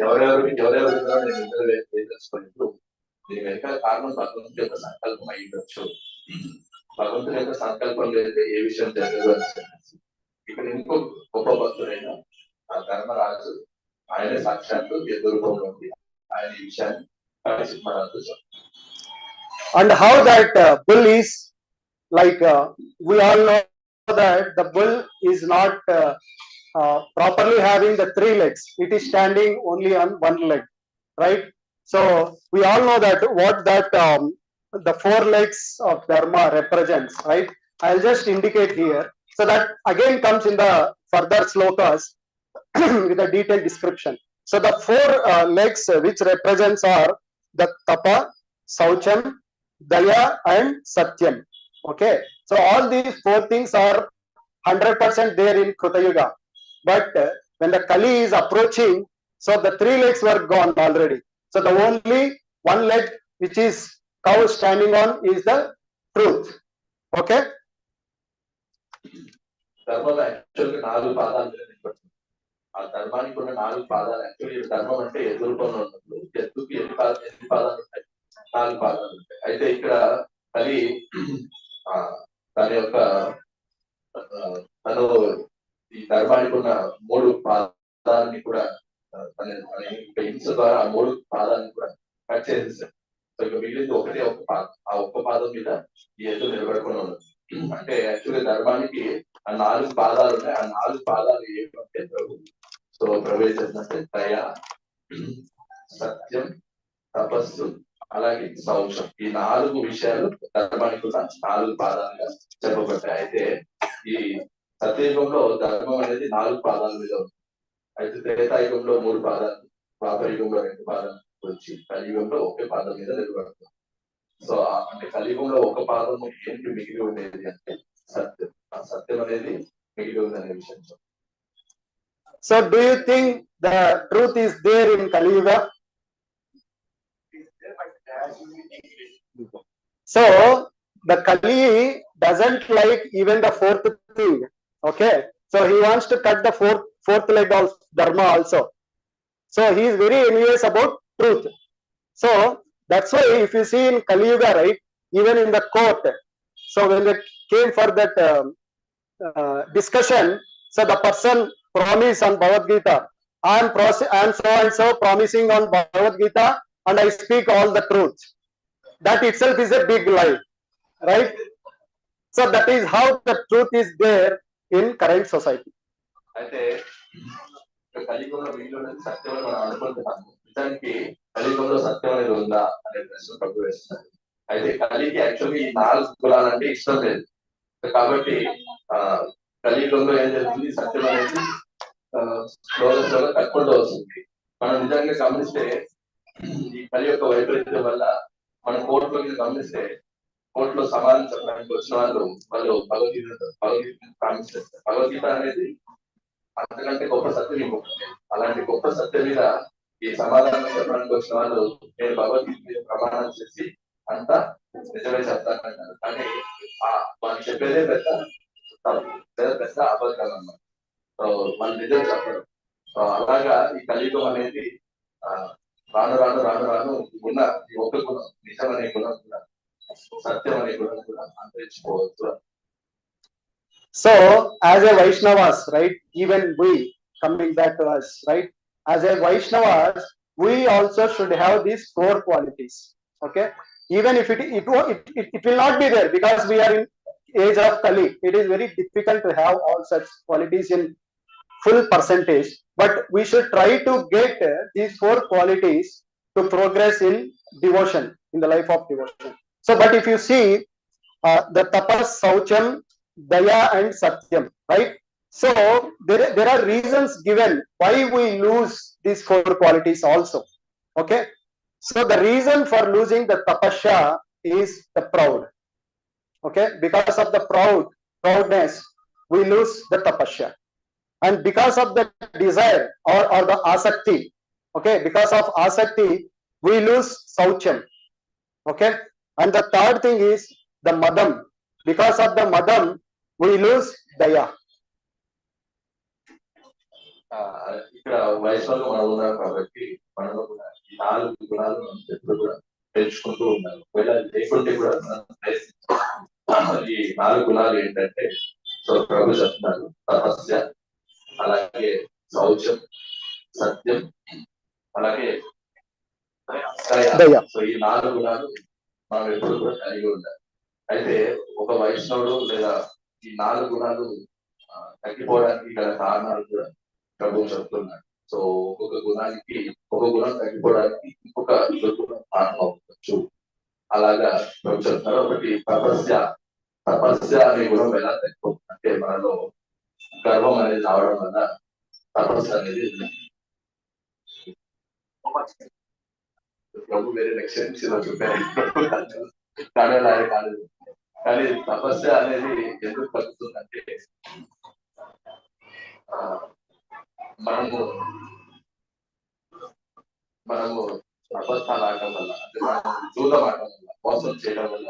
ఎవరెవరు నేను ఇద్దరు తెలుసుకోలేదు. దీని వెనక కారణం భగవంతుడి యొక్క సంకల్పం అయి ఉండొచ్చు. భగవంతుని యొక్క సంకల్పం లేదే ఏ విషయం జరగదు అని చెప్పేసి ఇక్కడ ఇంకో గొప్ప భక్తుడైన ఆ ధర్మరాజు ఆయన సాక్షాత్తు ఎదుర్కొంలో ఉంది. ఆయన ఈ విషయాన్ని పరీక్షిత్ మహారాజు చెప్తారు. And how that bull is like, we all know that the bull is not properly having the 3 legs. It is standing only on 1 leg, right? So we all know that what that the 4 legs of dharma represents, right? I'll just indicate here, so that again comes in the further slokas with a detailed description. So the 4 legs which represents are the tapa, saucham, daya and satyam. Okay, so all these 4 things are 100% there in Krutayuga, but when the Kali is approaching, so the 3 legs were gone already. So the only 1 leg which is cow standing on is the truth. Okay. ధర్మం యాక్చువల్గా 4 పాదాల మీద నిలబడుతుంది. ఆ ధర్మానికి ఉన్న 4 పాదాలు. Actually ధర్మం అంటే ఎదుర్కొని ఉన్నప్పుడు ఎద్దుకి ఎన్ని పాదాలు ఉంటాయి? 4 పాదాలు ఉంటాయి. అయితే ఇక్కడ అది తన యొక్క తను ఈ ధర్మానికి ఉన్న 3 పాదాలని కూడా తన హింస ద్వారా ఆ 3 పాదాలను కూడా కట్ చేసేసాడు. సో ఇక మిగిలింది ఒకటే ఒక పాదం. ఆ ఒక్క పాదం మీద ఈ ఎద్దు నిలబడుకుని ఉన్నది. అంటే యాక్చువల్గా ధర్మానికి ఆ 4 పాదాలు ఉన్నాయి. ఆ 4 పాదాలు ఏమంటే ప్రభు. సో ప్రభు ఏంటంటే దయ, సత్యం, తపస్సు, అలాగే సౌఖ్యం. ఈ 4 విషయాలు ధర్మానికి ఉన్న 4 పాదాలుగా చెప్పబడ్డాయి. అయితే ఈ సత్యయుగంలో ధర్మం అనేది 4 పాదాల మీద ఉంది. అయితే త్రేతాయుగంలో 3 పాదాలు, ద్వాపరయుగంలో 2 పాదాలు వచ్చి కలియుగంలో ఒకే పాదం మీద నిలబడుతుంది. సో అంటే కలియుగంలో ఒక పాదము ఏంటి మిగిలి ఉండేది అంటే సత్యం. ఆ సత్యం అనేది మిగిలి ఉందనే విషయం. So do you think the truth is there in Kali Yuga? So the Kali doesn't like even the fourth thing. Okay, so he wants to cut the fourth leg of dharma also. So he is very envious about truth. So that's why if you see in Kali Yuga, right, even in the court, so when they came for that discussion, so the person promised on Bhagavad Gita, I am so and so promising on Bhagavad Gita and I speak all the truth. That itself is a big lie, right? So that is how the truth is there in current society. అయితే కలియుగంలో వీళ్ళు సత్యం అని మనం అనుకుంటున్నాము. నిజానికి కలియుగంలో సత్యం అనేది ఉందా అనే ప్రశ్న ప్రభు వేస్తున్నారు. అయితే కలికి యాక్చువల్లీ ఈ 4 కులాలంటే ఇష్టం లేదు. కాబట్టి కలియుగంలో ఏం జరుగుతుంది? సత్యం అనేది స్లోగా తక్కువలో వస్తుంది. మనం నిజంగా గమనిస్తే ఈ కలి యొక్క వైపరీత్యం వల్ల మనం కోర్టులోకి గమనిస్తే కోర్టులో సమాధానం చెప్పడానికి వచ్చిన వాళ్ళు భగవద్గీత ప్రామిస్ చేస్తారు. భగవద్గీత అనేది అంతకంటే గొప్ప సత్యం ఇంకొకటి. అలాంటి గొప్ప సత్యం మీద ఈ సమాధానం చెప్పడానికి వచ్చిన వాళ్ళు నేను భగవద్గీత మీద ప్రమాణం చేసి అంతా నిజమే చెప్తానంటారు. కానీ వాళ్ళు చెప్పేదే పెద్ద అబద్ధం అన్నమాట. వాళ్ళు నిజం చెప్పరు. అలాగా ఈ కలియుగం అనేది రాను ఉన్న ఈ ఒక్క గుణం, నిజం అనే గుణం కూడా, సత్యం అనే గుణం కూడా అంతరించిపోవచ్చు. So as a Vaishnavas, right, even we, coming back to us, right, as a Vaishnavas, we also should have these 4 qualities. Okay, even if it will not be there because we are in age of Kali. It is very difficult to have all such qualities in full percentage, but we should try to get these 4 qualities to progress in devotion, in the life of devotion. So but if you see the tapas, saucham, daya and satyam, right? So there are reasons given why we lose these 4 qualities also. Okay, so the reason for losing the tapasya is the proud. Okay, because of the proudness we lose the tapasya, and because of the desire or the asakti, okay, because of asakti we lose saucham. Okay, and the third thing is the madam. Because of the madam we lose daya. ఇక్కడ వయసులో మనం ఉన్నాం కాబట్టి మనలో కూడా ఈ 4 గుణాలు మనం ఎప్పుడు కూడా తెలుసుకుంటూ ఉన్నాం. ఒకవేళ లేకుంటే కూడా ఈ 4 గుణాలు ఏంటంటే, సో ప్రభు చెప్తున్నారు తపస్య, అలాగే శౌచం, సత్యం, అలాగే దయ. సో ఈ 4 గుణాలు మనం ఎప్పుడు కూడా కలిగి ఉండాలి. అయితే ఒక వైష్ణవుడు లేదా ఈ 4 గుణాలు తగ్గిపోవడానికి గల కారణాలు కూడా ప్రభు చెప్తున్నాడు. సో ఒక గుణం తగ్గిపోవడానికి ఇంకొక గుణం కారణం అవ్వచ్చు. అలాగా ప్రభు చెప్తున్నారు. ఒకటి తపస్య అనే గుణం ఎలా తగ్గిపోతుంది అంటే, మనలో గర్వం అనేది రావడం వల్ల తపస్సు అనేది ప్రభు వేరే లక్ష్యం చెప్పారు కాలేదు. కానీ తపస్య అనేది ఎందుకు తగ్గుతుందంటే, మనము తపస్సు ఆడటం వల్ల, అంటే మనం జూదం ఆడటం వల్ల మోసం చేయడం వల్ల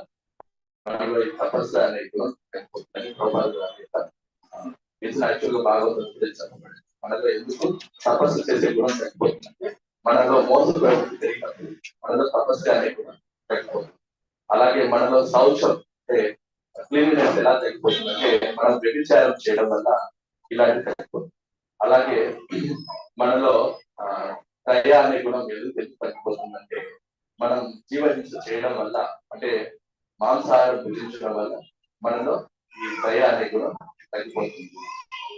మనలో ఈ తపస్సు అనే గుణం తగ్గిపోతుందని ప్రభావం యాక్చువల్గా భాగవతం చెప్పబడింది. మనలో ఎందుకు తపస్సు చేసే గుణం తగ్గిపోతుందంటే మనలో మోసం పెరిగినప్పుడు మనలో తపస్సు అనే గుణం తగ్గిపోతుంది. అలాగే మనలో శౌచం అంటే క్లీన్లీనెస్ ఎలా తగ్గిపోతుందంటే మనం వ్యభిచారం చేయడం వల్ల ఇలాంటి తగ్గిపోతుంది. అలాగే మనలో దయ అనే గుణం ఎందుకు తగ్గిపోతుందంటే మనం జీవహింస చేయడం వల్ల అంటే మాంసాహారం భుజించడం వల్ల మనలో ఈ దయ అనే గుణం తగ్గిపోతుంది.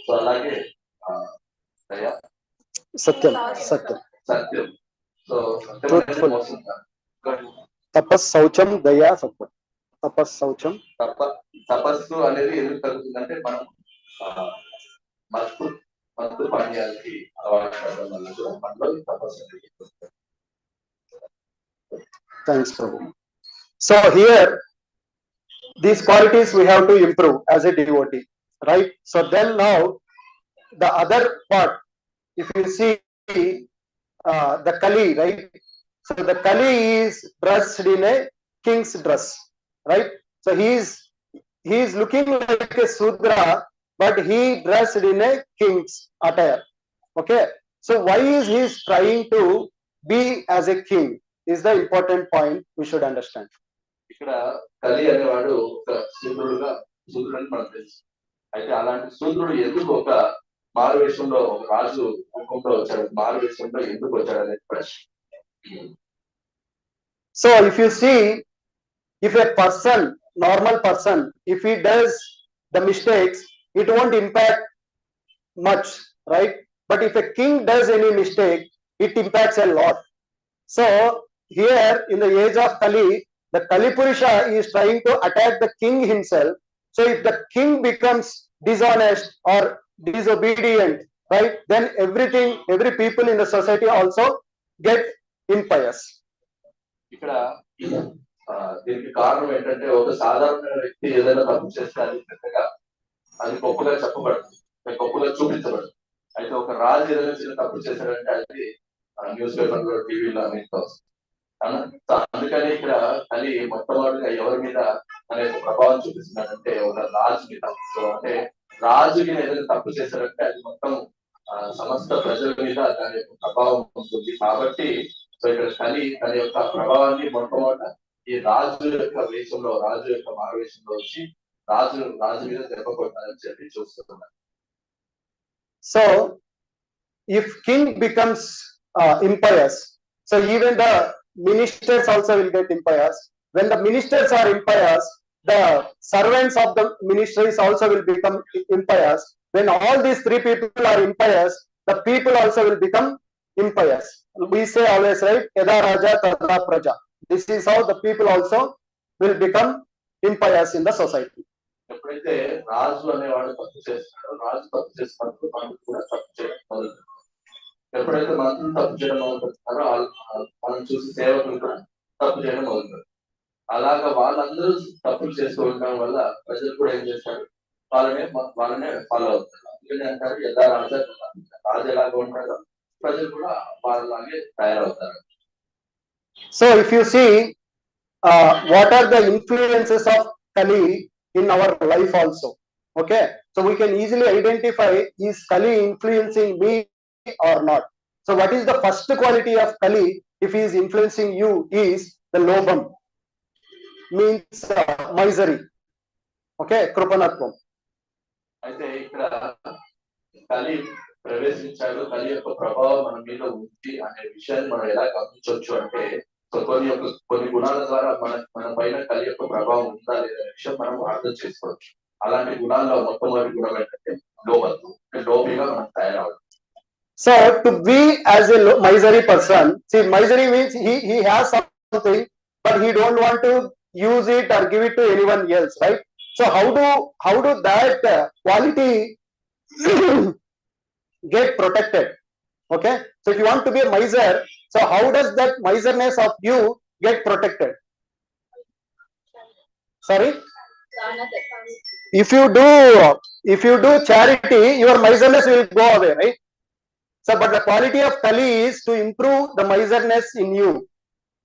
సో అలాగే దయ సత్యం సత్యం సత్యం. సో సత్యం మోసం తపస్ శౌచం దయ సత్యం. తపస్ శౌచం తపస్సు అనేది ఎందుకు తగ్గుతుందంటే మనం మత్తు పానీయాలకి అలవాటు పడడం వల్ల కూడా మనలో తపస్సు అనేది. Thanks, Prabhu. So here, these qualities we have to improve as a devotee, right? So then now, the other part, if you see the Kali, right? So the Kali is dressed in a king's dress, right? So he is looking like a Sudra, but he dressed in a king's attire. Okay? So why is he trying to be as a king? Is the important point we should understand. ఇక్కడ కలి అనేవాడు ఒక శూద్రుడని మనకు తెలుసు. అయితే అలాంటి శూద్రుడు ఎందుకు ఒక మారువేషంలో ఒక రాజు రూపంలో వచ్చాడు, మారువేషంలో ఎందుకు వచ్చాడు అనే ప్రశ్న. So if you see, if a person, normal person, if he does the mistakes, it won't impact much, right? But if a king does any mistake, it impacts a lot. So here in the age of Kali, the Kali Purusha is trying to attack the king himself. So if the king becomes dishonest or disobedient, right, then every people in the society also get impious. ఇక్కడ దీనికి కారణం ఏంటంటే ఒక సాధారణ వ్యక్తి ఏదైనా తప్పు చేస్తే అది పెద్దగా అది గొప్పగా చెప్పబడుతుంది, గొప్పగా చూపించబడుతుంది. అయితే ఒక రాజు ఏదైనా చిన్న తప్పు చేశాడంటే అది న్యూస్ పేపర్లో టీవీలో అన్నింటిలో వస్తుంది. అందుకని ఇక్కడ కలి మొట్టమొదటిగా ఎవరి మీద అనే ప్రభావం చూపిస్తున్నాడంటే ఒక రాజు మీద. సో అంటే రాజుకి ఏదైనా తప్పు చేశారంటే అది మొత్తం సమస్త ప్రజల మీద దాని యొక్క ప్రభావం ఉంటుంది. కాబట్టి సో ఇక్కడ కలి తన యొక్క ప్రభావాన్ని మొట్టమొదట ఈ రాజు యొక్క వేషంలో, రాజు యొక్క మారువేషంలో వచ్చి రాజు మీద దెబ్బ కొట్టాలని చెప్పి చూస్తున్నారు. So if king becomes impious, so even the ministers also will get impious. When the ministers are impious, the servants of the ministries also will become impious. When all these three people are impious, the people also will become impious. We say always, right? Yada raja tada praja. This is how the people also will become impious in the society. ఎప్పుడైతే రాజు అనేవాడు తప్పు చేస్తాడో, రాజు తప్పు చేసినప్పుడు మనం కూడా తప్పు చేయడం మొదలుపెడతాం. ఎప్పుడైతే మనం తప్పు చేయడం మొదలుపెడతారో మనం చూసి సేవకులు కూడా తప్పు చేయడం మొదలుపెడతారు. అలాగా వాళ్ళందరూ తప్పులు చేస్తూ ఉండడం వల్ల ప్రజలు కూడా ఏం చేస్తారు, వాళ్ళనే ఫాలో అవుతారు. అందుకని అంటారు యథా రాజా రాజు ఎలాగ ఉంటారో ప్రజలు కూడా వాళ్ళలాగే తయారవుతారు. So if you see what are the influences of Kali in our life also, okay, so we can easily identify, is Kali influencing me or not? So what is the first quality of Kali if he is influencing you is the lobham, means misery, okay, krupanatvam. అయితే ఇక్కడ కలి ప్రవేశించాడు, కలి యొక్క ప్రభావం మన మీద ఉంది అనే విషయాన్ని మనం ఎలా గమనించవచ్చు అంటే కొన్ని గుణాల ద్వారా మన పైన కలి యొక్క ప్రభావం ఉందా లేదా విషయం మనం అర్థం చేసుకోవచ్చు. అలాంటి గుణాల్లో మొట్టమొదటి గుణం ఏంటంటే లోభత్వం, లోభిగా మనం తయారవడం. So to be as a misery person, see, misery means he has something but he don't want to use it or give it to anyone else, right? So how do that quality get protected? Okay, so if you want to be a miser, so how does that miserness of you get protected? Sorry, if you do charity, your miserness will go away, right? So but the quality of Kali is to improve the miserness in you.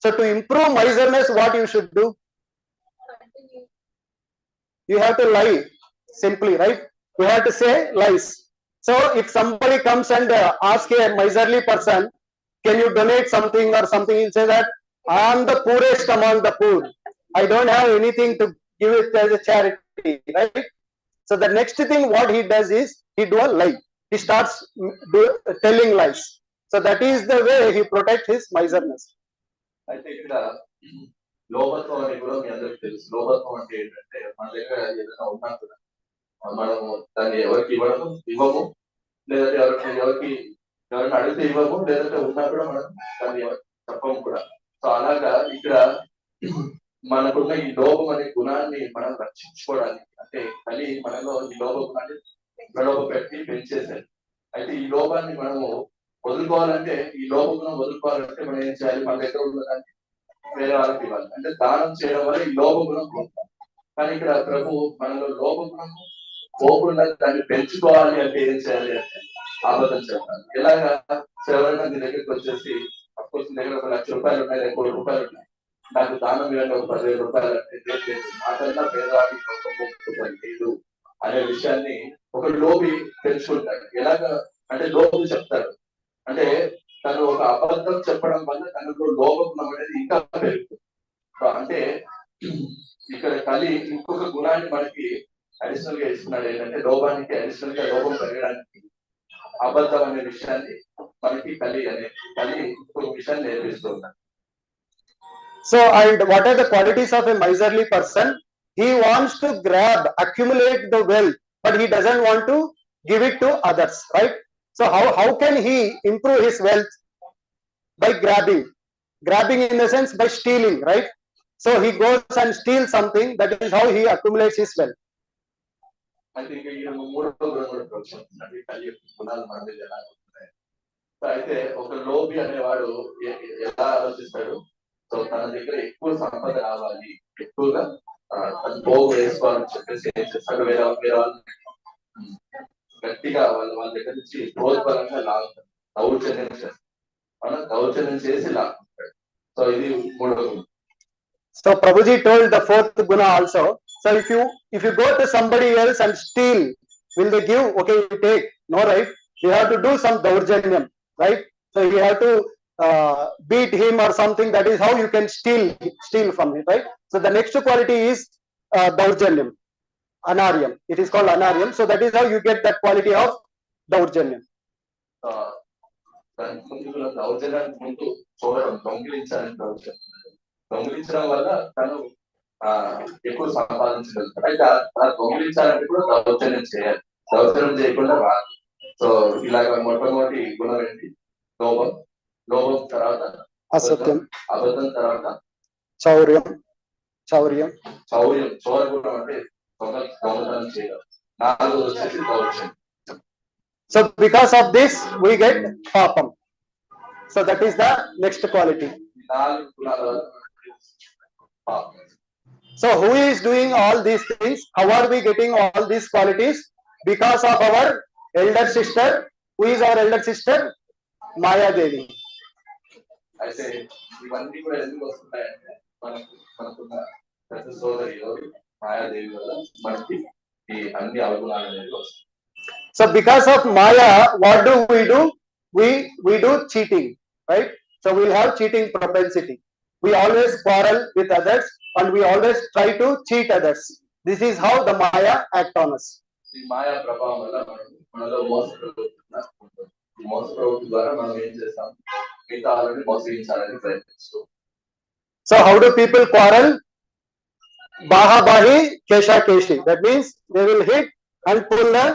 So to improve miserliness, what you should do? You have to lie simply, right? You have to say lies. So if somebody comes and asks a miserly person, can you donate something or something, he'll say that I am the poorest among the poor. I don't have anything to give it as a charity, right? So the next thing what he does is he do a lie. He starts telling lies. So that is the way he protects his miserliness. అయితే ఇక్కడ లోభత్వం అని కూడా మీ అందరికి తెలుసు. లోభత్వం అంటే ఏంటంటే మన దగ్గర ఏదైనా ఉన్నా కూడా మనము దాన్ని ఎవరికి ఇవ్వము, లేదంటే ఎవరికి ఎవరిని అడిగితే ఇవ్వము, లేదంటే ఉన్నా కూడా మనం దాన్ని చెప్పము కూడా. సో అలాగా ఇక్కడ మనకున్న ఈ లోభం అనే గుణాన్ని మనం రక్షించుకోవడానికి, అంటే మళ్ళీ మనలో ఈ లోభ గుణాన్ని ప్రలోభ పెట్టి పెంచేసారు. అయితే ఈ లోభాన్ని మనము వదులుకోవాలంటే, ఈ లోభ గుణం వదులుకోవాలంటే మనం ఏం చేయాలి? మన దగ్గర ఉన్నదాన్ని వేరే వాళ్ళకి ఇవ్వాలి. అంటే దానం చేయడం వల్ల ఈ లోభ గుణం పోతాం. కానీ ఇక్కడ ప్రభు మనలో లోభ గుణం పోకుండా దాన్ని పెంచుకోవాలి అంటే ఏం చేయాలి అంటే అబద్ధం చెప్పాలి. ఎలాగా? ఎవరైనా నీ దగ్గరికి వచ్చేసి, అఫ్కోర్స్ నీ దగ్గర 1,00,000 రూపాయలు ఉన్నాయి, 1 కోటి రూపాయలు ఉన్నాయి, నాకు దానం ఇవ్వండి ఒక 10,000 రూపాయలు అంటే నాకన్నా పేదవాడికి లేదు అనే విషయాన్ని ఒక లోబి తెలుసుకుంటాడు. ఎలాగా అంటే లోబి చెప్తాడు అంటే తను ఒక అబద్ధం చెప్పడం వల్ల తనలో లోభం అనేది ఇంకా పెరుగుతుంది. అంటే ఇక్కడ కలి ఇంకొక గుణాన్ని మనకి అడిషనల్ గా ఇస్తున్నాడు. ఏంటంటే లోభానికి అడిషనల్ గా లోభం పెరగడానికి అబద్ధం అనే విషయాన్ని మనకి కలి ఇంకొక విషయాన్ని నేర్పిస్తూ ఉన్నాడు. So, and what are the qualities of a miserly person? He wants to accumulate the wealth, but he doesn't want to give it to others, right? So how can he improve his wealth? By grabbing in the sense by stealing, right? So he goes and steals something. That is how he accumulates his wealth. I think అయితే ఒక లోబి అనేవాడు ఎలా ఆలోచిస్తాడు? So తన దగ్గర ఎక్కువ సంపద రావాలి, ఎక్కువగా పోగు వేసుకోవాలని చెప్పేసి ఏం చేస్తాడు? వేరే వాళ్ళు గట్టిగా వాళ్ళ దగ్గర నుంచి ప్రోత్పరంగా లాగుతాడు, దౌర్జన్యం చేస్తాడు, మనం దౌర్జన్యం చేసి లాక్కుంటాడు. సో ఇది మూడవ గుణం. So Prabhuji told the fourth guna also. So if you go to somebody else and steal, will they give? Okay, you take. No, right? You have to do some daurjanyam, right? So you have to beat him or something. That is how you can steal from him, right? So the next quality is daurjanyam, anaryam. It is called anaryam. So that is how you get that quality of daurjanyam. దౌర్జన్యానికి ముందు చూడడం, దొంగిలించడం వల్ల తను ఎక్కువ సంపాదించగలుగుతాడు. అయితే ఆ దొంగిలించాలంటే కూడా దౌర్జన్యం చేయాలి, దౌర్జన్యం చేయకుండా రాదు. సో ఇలాగ మొట్టమొదటి గుణం ఏంటి? లోభం తర్వాత అసత్యం, అబద్ధం తర్వాత చౌర్యం. గుణం అంటే దొంగతనం చేయడం. నాలుగు వచ్చేసి దౌర్జన్యం. So because of this we get papam. So that is the next quality. So who is doing all these things? How are we getting all these qualities? Because of our elder sister. Who is our elder sister? Maya Devi. అయితే ఇవన్నీ కూడా ఎందుకు వస్తున్నాయంటే మనకున్న పెద్ద సోదరి మాయాదేవి వల్ల మనకి ఈ అన్ని అవగుణాలు అనేవి వస్తాయి. So because of Maya, what do? We do cheating, right? So we'll have cheating propensity. We always quarrel with others and we always try to cheat others. This is how the Maya act on us. ఈ మాయా ప్రభావం వల్ల మనలో మోసప్రవృత్తి ద్వారా మనం ఏం చేస్తాం? మిగతా వాళ్ళని మోసగించాలని ప్రయత్నిస్తాం. So how do people quarrel? Baha bahi, kesha keshi. That means they will hit and pull the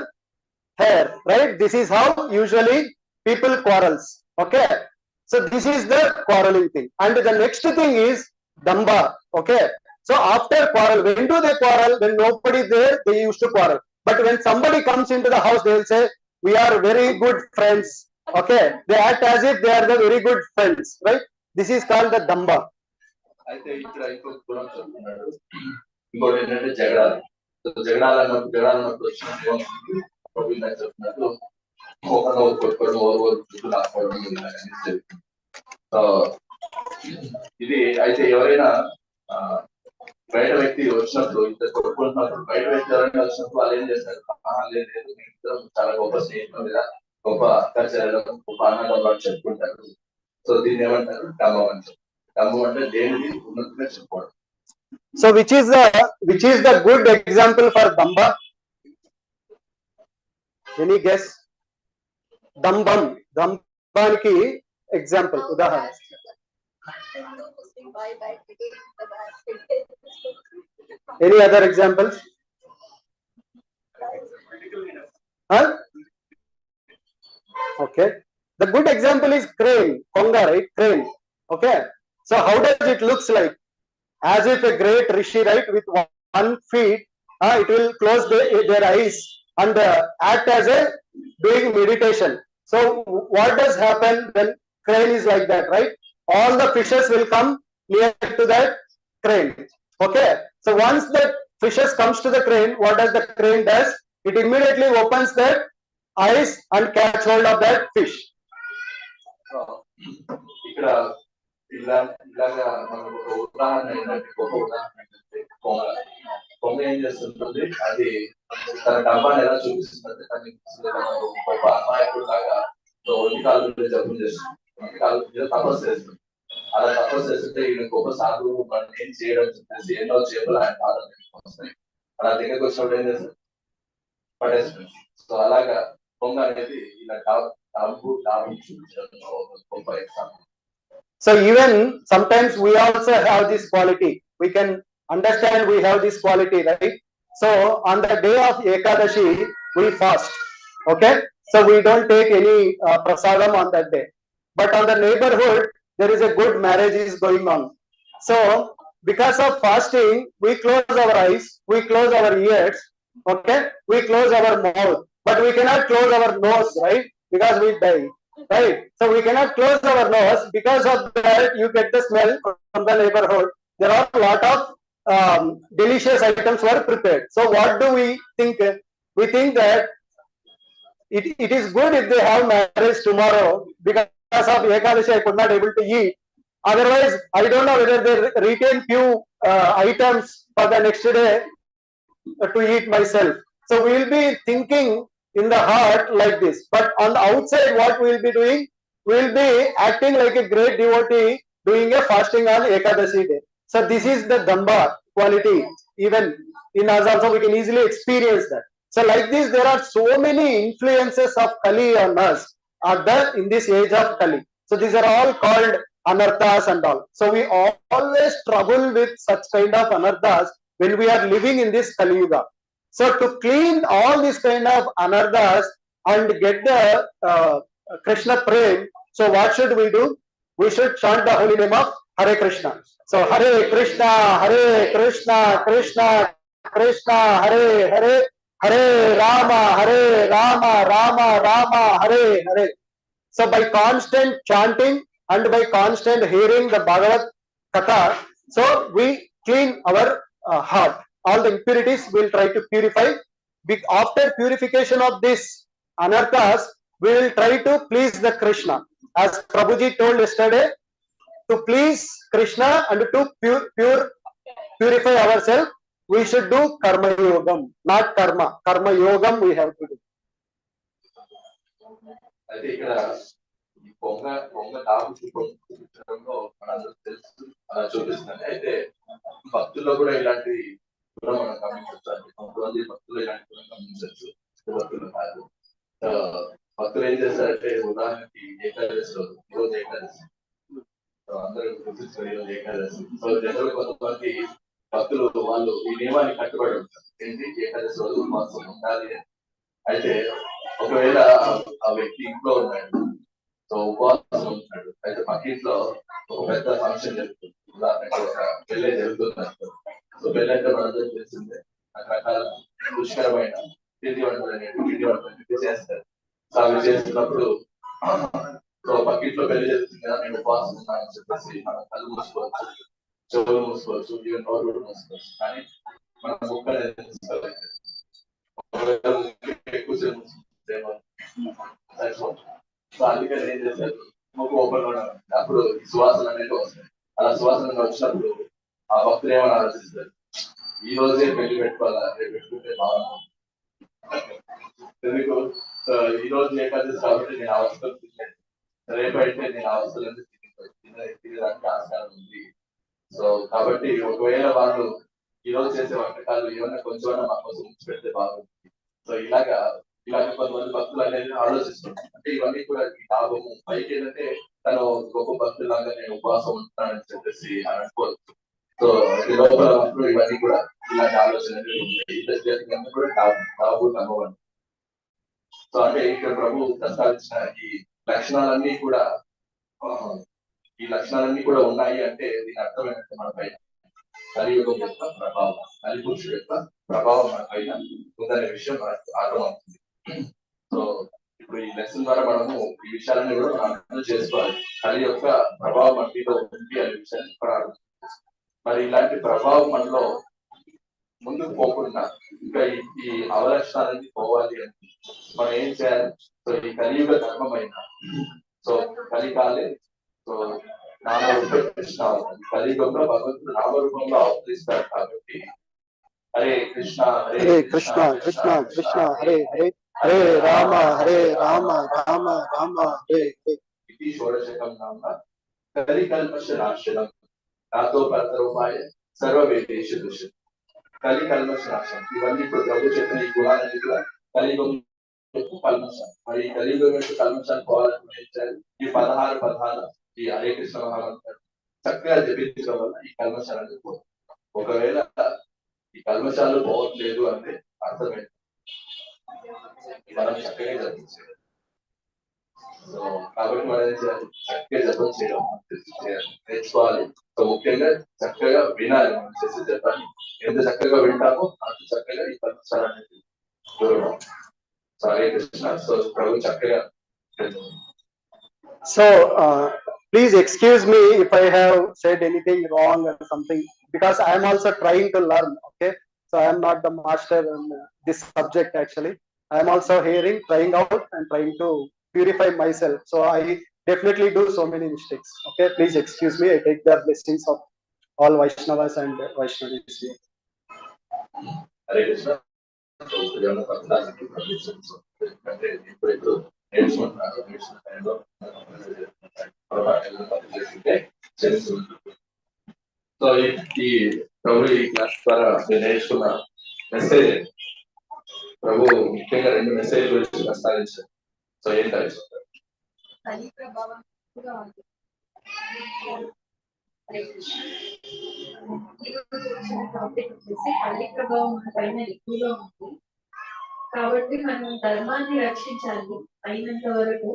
hair, right? This is how usually people quarrels. Okay, so this is the quarreling thing. And the next thing is damba. Okay, so after quarrel, when do they quarrel? When nobody is there, they used to quarrel. But when somebody comes into the house, they will say we are very good friends. Okay, they act as if they are the very good friends, right? This is called the damba. అయితే ఇక్కడ ఇంకొక గుణం చెప్తున్నాడు. ఇంకోటి ఏంటంటే జగడాలన్నప్పుడు వచ్చినప్పుడు చెప్తున్నట్టు ఒకరు కొట్టుకోవడం, ఓరు లాక్కోవడం. సో ఇది ఎవరైనా బయట వ్యక్తి వచ్చినప్పుడు ఇద్దరు కొట్టుకుంటున్నప్పుడు బయట వ్యక్తి ఎవరైనా వచ్చినప్పుడు వాళ్ళు ఏం చేస్తారు, లేదు చాలా గొప్ప స్నేహితులు లేదా గొప్ప అత్యాచారాలు గొప్ప అన్నదాలు చెప్పుకుంటారు. సో దీన్ని ఏమంటారు, డమ్మం అంటారు. డమ్మం అంటే దేనిది ఉన్నతిగా చెప్పుకోవడం. So which is the good example for damba? Any guess? Dambaniki example, udahana. Any other examples? Huh? Okay. The good example is crane, konga, right? Crane. Okay. So how does it looks like? As if a great rishi, right, with 1 feet, it will close their eyes and act as a doing meditation. So what does happen when crane is like that, right? All the fishes will come near to that crane. Okay. So once the fishes comes to the crane, what does the crane does? It immediately opens their eyes and catch hold of that fish. ఇలాగా మనకు ఒక ఉదాహరణ ఏంటంటే, గొప్ప ఉదాహరణ ఏంటంటే కొంగ ఏం చేస్తుంటుంది, అది తన డబ్బాని ఎలా చూపిస్తుందంటే తనకి గొప్ప అమాయకుడు లాగా ఒంటికాల మీద జపం చేస్తుంది, ఒంటికాల మీద తపస్సు చేస్తుంది. అలా తపస్సు చేస్తుంటే ఈయన గొప్ప సాధువు మనం ఏం చేయడం చెప్పేసి ఎన్నో చేపలు ఆయన పాదం దగ్గరికి వస్తాయి. అలా దగ్గరికి వచ్చినప్పుడు ఏం చేస్తుంది, పడేస్తుంది. సో అలాగా కొంగ అనేది ఇలా డాబు చూపించడం గొప్ప example. So even sometimes we also have this quality. We can understand we have this quality, right? So on the day of Ekadashi, we fast. Okay? So we don't take any prasadam on that day. But on the neighborhood, there is a good marriage is going on. So because of fasting, we close our eyes, we close our ears, okay? We close our mouth. But we cannot close our nose, right? Because we die. Right, so we cannot close our nose. Because of that, you get the smell from the neighborhood. There are a lot of delicious items were prepared. So what do we think? We think that it is good if they have marriage tomorrow. Because of Ekadashi, I could not able to eat. Otherwise, I don't know whether they retain few items for the next day to eat myself. So we will be thinking in the heart like this, but on the outside what we will be doing, we will be acting like a great devotee doing a fasting on Ekadashi day. So this is the damba quality. Even in us also we can easily experience that. So like this, there are so many influences of Kali on us in this age of Kali. So these are all called anarthas and all. So we always trouble with such kind of anarthas when we are living in this Kali Yuga. So to clean all these kind of anarthas and get the Krishna prem, so what should we do? We should chant the holy name of Hare Krishna. So Hare Krishna, Krishna Krishna, Hare Hare, Hare Rama, Rama Rama, Hare Hare. So by constant chanting and by constant hearing the Bhagavad Katha, so we clean our heart. All the impurities will try to purify. After purification of this anarthas, we will try to please the Krishna. As Prabhuji told yesterday, to please Krishna and to purify ourselves, we should do karma yogam, not karma. Karma yogam we have to do. I think కొంగ డాబు చూపించడంలో మనందరూ తెలుసు, అలా చూపిస్తుంది. అయితే భక్తుల్లో కూడా ఇలాంటి కూడా మనం గమనించవచ్చు. కొంతమంది భక్తులు ఇలాంటి కూడా గమనించవచ్చు, భక్తులు కాదు. భక్తులు ఏం చేస్తారంటే, ఉదాహరణకి ఏకాదశి రోజు, ఈరోజు ఏకాదశి, అందరూ గుర్తించుకొని ఈరోజు ఏకాదశి. సో జనరల్ కొంతమంది భక్తులు వాళ్ళు ఈ నియమాన్ని కట్టుబడి ఉంటారు. ఏంటి, ఏకాదశి రోజు ఉపవాసం ఉండాలి. అయితే ఒకవేళ ఆ వ్యక్తి ఇంట్లో ఉన్నాడు, సో ఉపవాసం ఉంటాడు. అయితే పక్కింట్లో ఒక పెద్ద ఫంక్షన్ జరుగుతుంది, ఉదాహరణకి ఒక పెళ్ళి జరుగుతుంది. సో పెళ్ళి అంటే మనందరూ తెలిసిందే, రకరకాల రుచికరమైన పిండి వంటలు చేస్తారు. సో అవి చేస్తున్నప్పుడు సో పక్కింట్లో పెళ్లి జరుగుతుంది కదా, నేను ఉపవాసం ఉన్నానని చెప్పేసి మనం కళ్ళు మూసుకోవచ్చు, చెవులు మూసుకోవచ్చు, ఈవెన్ నోరు కూడా మూసుకోవచ్చు. కానీ మన ముక్క ఎక్కువసేపు సో అందుకని ఏం చేస్తారు, ముక్కు ఓపెన్ కూడా ఉంటుంది. అప్పుడు సువాసన అనేది వస్తాయి. ఆ అలా సువాసనగా వచ్చినప్పుడు ఆ భక్తులు ఏమని ఆలోచిస్తారు, ఈ రోజే పెళ్లి పెట్టుకోవాలా, రేపు పెట్టుకుంటే బాగుంటుంది. ఎందుకు ఈ రోజు ఏకాదశి కాబట్టి నేను అవసరం తినలేదు, రేపు అయితే నేను అవసరం తినడానికి ఆస్కారం ఉంది. సో కాబట్టి ఒకవేళ వాళ్ళు ఈ రోజు చేసే వంటకాలు ఏమైనా కొంచెం మా కోసం ఉంచి పెడితే బాగుంటుంది. సో ఇలాగా కొంతమంది భక్తులు అనేది ఆలోచిస్తున్నారు. అంటే ఇవన్నీ కూడా ఈ లాభము పైకి ఏంటంటే తను గొప్ప భక్తులాగా నేను ఉపవాసం ఉంటున్నానని చెప్పేసి అనుకోవచ్చు. సో లోపల భక్తులు ఇవన్నీ కూడా ఇలాంటి ఆలోచనలు ఉంటాయి. కూడా లాభం నమ్మవండి. సో అంటే ఇక్కడ ప్రభు ప్రస్తావించిన ఈ లక్షణాలన్నీ కూడా ఉన్నాయి అంటే దీని అర్థం ఏంటంటే మన పైన కలియుగం యొక్క ప్రభావం, కలిపురుషుడు యొక్క ప్రభావం మన పైన ఉందనే విషయం మనకు అర్థమవుతుంది. సో ఇప్పుడు ఈ లెసన్ ద్వారా మనము ఈ విషయాలన్నీ కూడా మనం అర్థం చేసుకోవాలి. కలి యొక్క ప్రభావం మన మీద ఉంది అనే విషయాన్ని కూడా అర్థం చేసుకోవాలి. మరి ఇలాంటి ప్రభావం మనలో ముందుకు పోకుండా ఇంకా ఈ అవలక్షణాలన్నీ పోవాలి అంటే మనం ఏం చేయాలి? సో ఈ కలియుగ ధర్మమైన సో కలికాలే సో నామరూప కృష్ణ, కలియుగంలో భగవంతుడు నామరూపంలో అవతరిస్తాడు. కాబట్టి హరే కృష్ణ హరే కృష్ణ కృష్ణ కృష్ణ హరే హరే, హరే రామ హరే రామ రామ రామ హరే హరే. ఇది షోడశకం నామ కలికల్పశ నాశనం నాతో పరతరూపాయ సర్వవేదేశ దృశ్యం. కలికల్పశ నాశనం ఇవన్నీ ఇప్పుడు ప్రభు చెప్పిన ఈ గుణాలన్నీ కూడా కలియుగం కల్మషం. మరి ఈ కలియుగం యొక్క కల్మషాన్ని పోవాలని ఈ 16 పదాలు ఈ హరే కృష్ణ మహామంత్రం చక్కగా జపించడం వల్ల ఈ కల్మషాలను పోతుంది. ఒకవేళ ఈ కల్మషాలు పోవట్లేదు అంటే అర్థమైంది మనం చక్కగా జపించాలి. సో కాబట్టి మనం ఏం చేయాలి? చక్కగా జపం చేయడం నేర్చుకోవాలి. సో ముఖ్యంగా చక్కగా వినాలి. మనం చేసి జపాన్ని ఎంత చక్కగా వింటామో అంత చక్కగా ఈ కల్మషాలు అనేది దూరం. సో హరే కృష్ణ. సో ప్రభు చక్కగా. So please excuse me if I have said anything wrong or something, because I am also trying to learn. Okay, so I am not the master in this subject actually. I am also hearing, trying out and trying to purify myself. So I definitely do so many mistakes. Okay, please excuse me. I take the blessings of all Vaishnavas and Vaishnavis. Hare Krishna. So ఈ ప్రభు ఈ class ద్వారా నేర్చుకున్న message ప్రభు ముఖ్యంగా 2 message గురించి ప్రస్తావించారు. So ఏంటంటే కలి ప్రభావం మన పైన ఎక్కువగా ఉంది. కాబట్టి మనం ధర్మాన్ని రక్షించాలి. అయినంత వరకు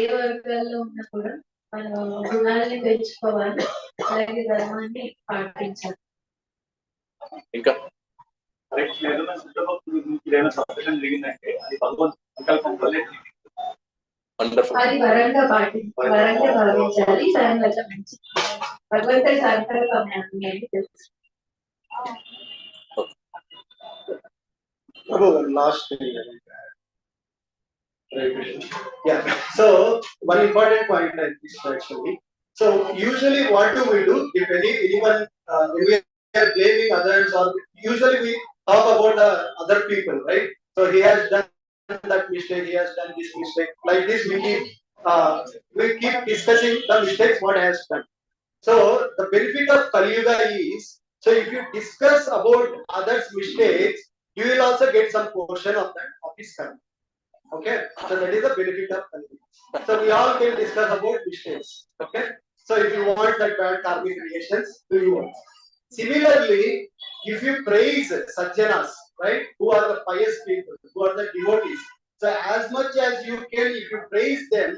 ఏ వర్గాల్లో ఉన్నా కూడా మనం గుణాలని పెంచుకోవాలి, అలాగే ధర్మాన్ని పాటించాలి. ఇంకా ఏదైనా శుద్ధ భక్తులు ఏదైనా సంతకం జరిగిందంటే అది భగవంతు సంకల్పం వల్లే అది వరంగా భావించాలి. దానివల్ల మంచి భగవంతుడి సంకల్పం అని తెలుసు. Last thing. Yeah. So one important point like this actually. So usually what do we do if anyone when we are blaming others, or usually we talk about the other people, right? So he has done that mistake, he has done this mistake. Like this we keep discussing the mistakes what he has done. So the benefit of Kali Yuga is, so if you discuss about others' mistakes, you will also get some portion of that of his karma. Okay, so that is the benefit of Kali Yuga. So we all can discuss about mistakes. Okay, so if you want that bad karmic creations, do you want? Similarly, if you praise Sajjanas, right, who are the pious people, who are the devotees, so as much as you can, if you praise them,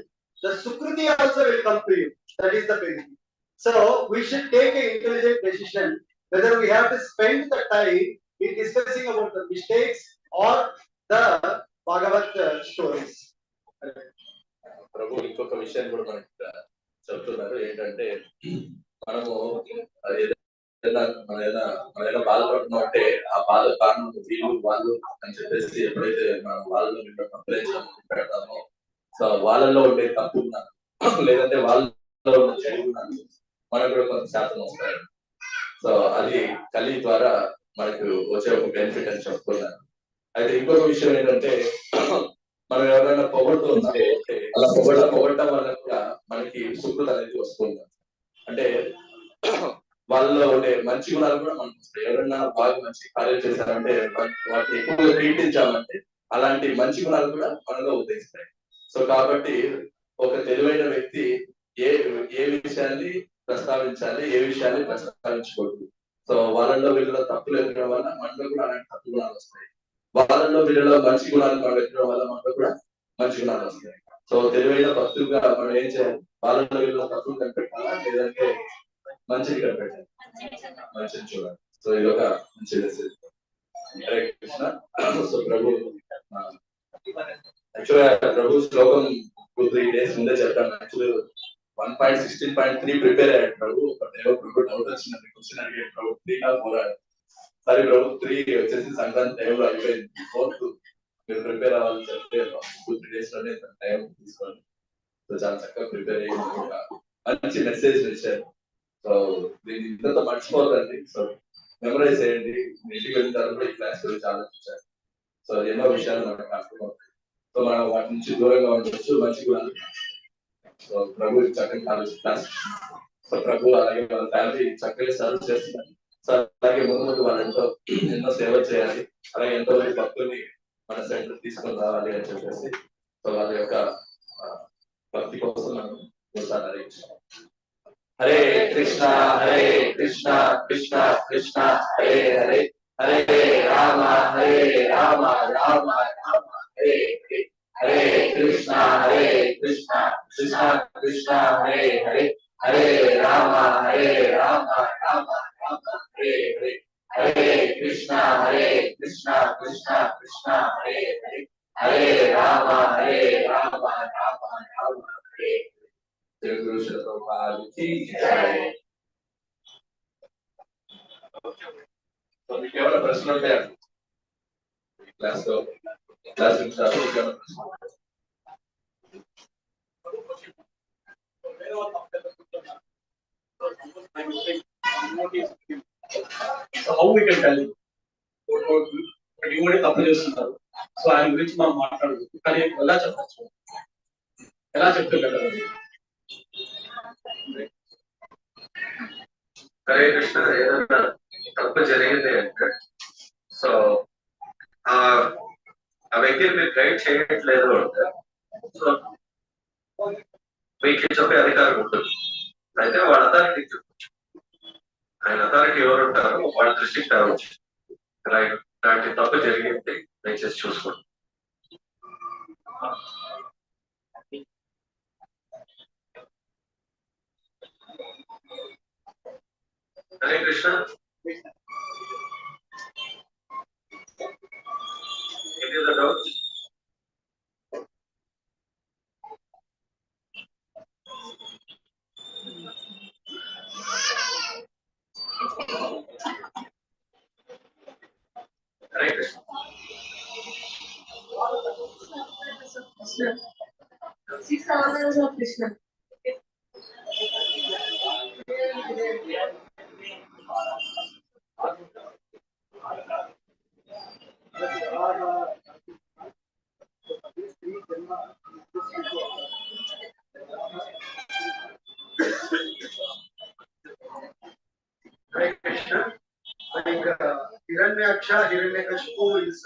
the Sukriti also will come to you. That is the benefit. So we should take an intelligent decision whether we have to spend the time in discussing about the mistakes or the Bhagavad stories. ప్రభు ఇంకొక విషయం కూడా మనకి చెప్తున్నారు ఏంటంటే, మనము ఏదైనా బాధపడుతున్నాం అంటే ఆ బాధ కారణం వీళ్ళు వాళ్ళు అని చెప్పేసి ఎప్పుడైతే మనం వాళ్ళలో కంప్లైంట్ పెడతామో, సో వాళ్ళలో ఉండే తప్పు ఉన్నాను లేదంటే వాళ్ళలో ఉన్న చెడు ఉన్నాను మనకు కూడా కొంత శాతం వస్తాయి. సో అది కలి ద్వారా మనకు వచ్చే ఒక బెనిఫిట్ అని చెప్పుకున్నాను. అయితే ఇంకొక విషయం ఏంటంటే మనం ఎవరైనా పొగడుతూ ఉంటే అలా పొగడటం వల్ల కూడా మనకి సుకృత అనేది వస్తుంది. అంటే వాళ్ళలో ఉండే మంచి గుణాలు కూడా మనకు వస్తాయి. ఎవరైనా బాగా మంచి కార్యాలు చేశారంటే వాటిని ఎక్కువగా కీర్తించామంటే అలాంటి మంచి గుణాలు కూడా మనలో ఉదయిస్తాయి. సో కాబట్టి ఒక తెలివైన వ్యక్తి ఏ విషయాన్ని ప్రస్తావించాలి, ఏ విషయాన్ని ప్రస్తావించకూడదు. సో వాళ్ళలో వీళ్ళలో తప్పులు ఎదగడం వల్ల మనలో కూడా అలాంటి తప్పు గుణాలు వస్తాయి. వాళ్ళలో వీళ్ళలో మంచి గుణాలు మనం ఎదగడం వల్ల మనలో కూడా మంచి గుణాలు వస్తాయి. సో తెలివైన భక్తులుగా మనం ఏం చేయాలి? వాళ్ళలో వీళ్ళలో తప్పులు కనిపెట్టాలా, లేదంటే మంచిది కనిపెట్టాలి, మంచిది చూడాలి. సో ఇది ఒక మంచి మెసేజ్. హరే కృష్ణ. సో ప్రభు యాక్చువల్గా ప్రభు శ్లోకం 2-3 days ముందే చెప్పాను. యాక్చువల్లీ 1.16.3 ప్రిపేర్ అయ్యాడు ప్రభు. ప్రభు డౌట్ వచ్చిందండి, క్వశ్చన్ అడిగాడు ప్రభు 3 or 4 సరే ప్రభు 3 వచ్చేసి సంక్రాంతి టైంలో అయిపోయింది. 4th మీరు ప్రిపేర్ అవ్వాలని చెప్తే 2-3 days లోనే టైం తీసుకోండి. సో చాలా చక్కగా ప్రిపేర్ అయ్యి మంచి మెసేజ్ ఇచ్చారు. సో దీన్ని ఇంతతో మర్చిపోతండి. సో మెమరైజ్ చేయండి. ఇంటికి వెళ్ళిన తర్వాత ఈ క్లాస్ గురించి ఆలోచించారు. సో ఎన్నో విషయాలు మనకు అర్థమవుతాయి. సో మనం వాటి నుంచి దూరంగా ఉండొచ్చు. మంచి గుణాలు. సో ప్రభు చక్కని క్లాస్. సో ప్రభు అలాగే వాళ్ళ ఫ్యామిలీ చక్కగా సర్వ్ చేస్తున్నారు. సో అలాగే ముందు వాళ్ళు ఎన్నో సేవ చేయాలి. అలాగే ఎంతో మంది భక్తుల్ని మన సెంటర్ తీసుకొని రావాలి అని చెప్పేసి సో వాళ్ళ యొక్క భక్తి కోసం మనం చూస్తాను. హరే కృష్ణ హరే కృష్ణ కృష్ణ కృష్ణ హరే హరే, హరే రామ హరే రామ రామ రామ హరే హరే, హరే కృష్ణ హరే కృష్ణ కృష్ణ కృష్ణ హరే హరే, హరే రామ హరే రామ రామ రామ హరే హరే, హరే కృష్ణ హరే కృష్ణ కృష్ణ కృష్ణ హరే హరే, హరే రామ హరే రామ రామ రామ హరే. గురు శిలప్రభుపాదుకి జై. మీకు ఏమైనా ప్రశ్నలు ఉంటాయా క్లాస్ నిమిషాలు? How we can tell you తప్పు చేస్తున్నారు. సో ఆయన గురించి మనం మాట్లాడదు, కానీ ఎలా చెప్పచ్చు, ఎలా చెప్తే బెటర్? హరే కృష్ణ. ఏదైనా తప్పు జరిగింది అంటే సో ఆ వ్యక్తిని మీరు గైడ్ చేయట్లేదు అంటే సో మీకు చెప్పే అధికారం ఉంటుంది. అయితే వాళ్ళ అథారిటీ చెప్పచ్చు. ఆయన అథారిటీ ఎవరు ఉంటారో వాళ్ళ దృష్టికి తేవచ్చు. రైట్, ఇలాంటి తప్పు జరిగింది దయచేసి చూసుకోండి. Hare Krishna. Any other doubts? Hare Krishna. 6 hours of Krishna. Hare Krishna. Like Hiranyaksha, Hiranyakashipu is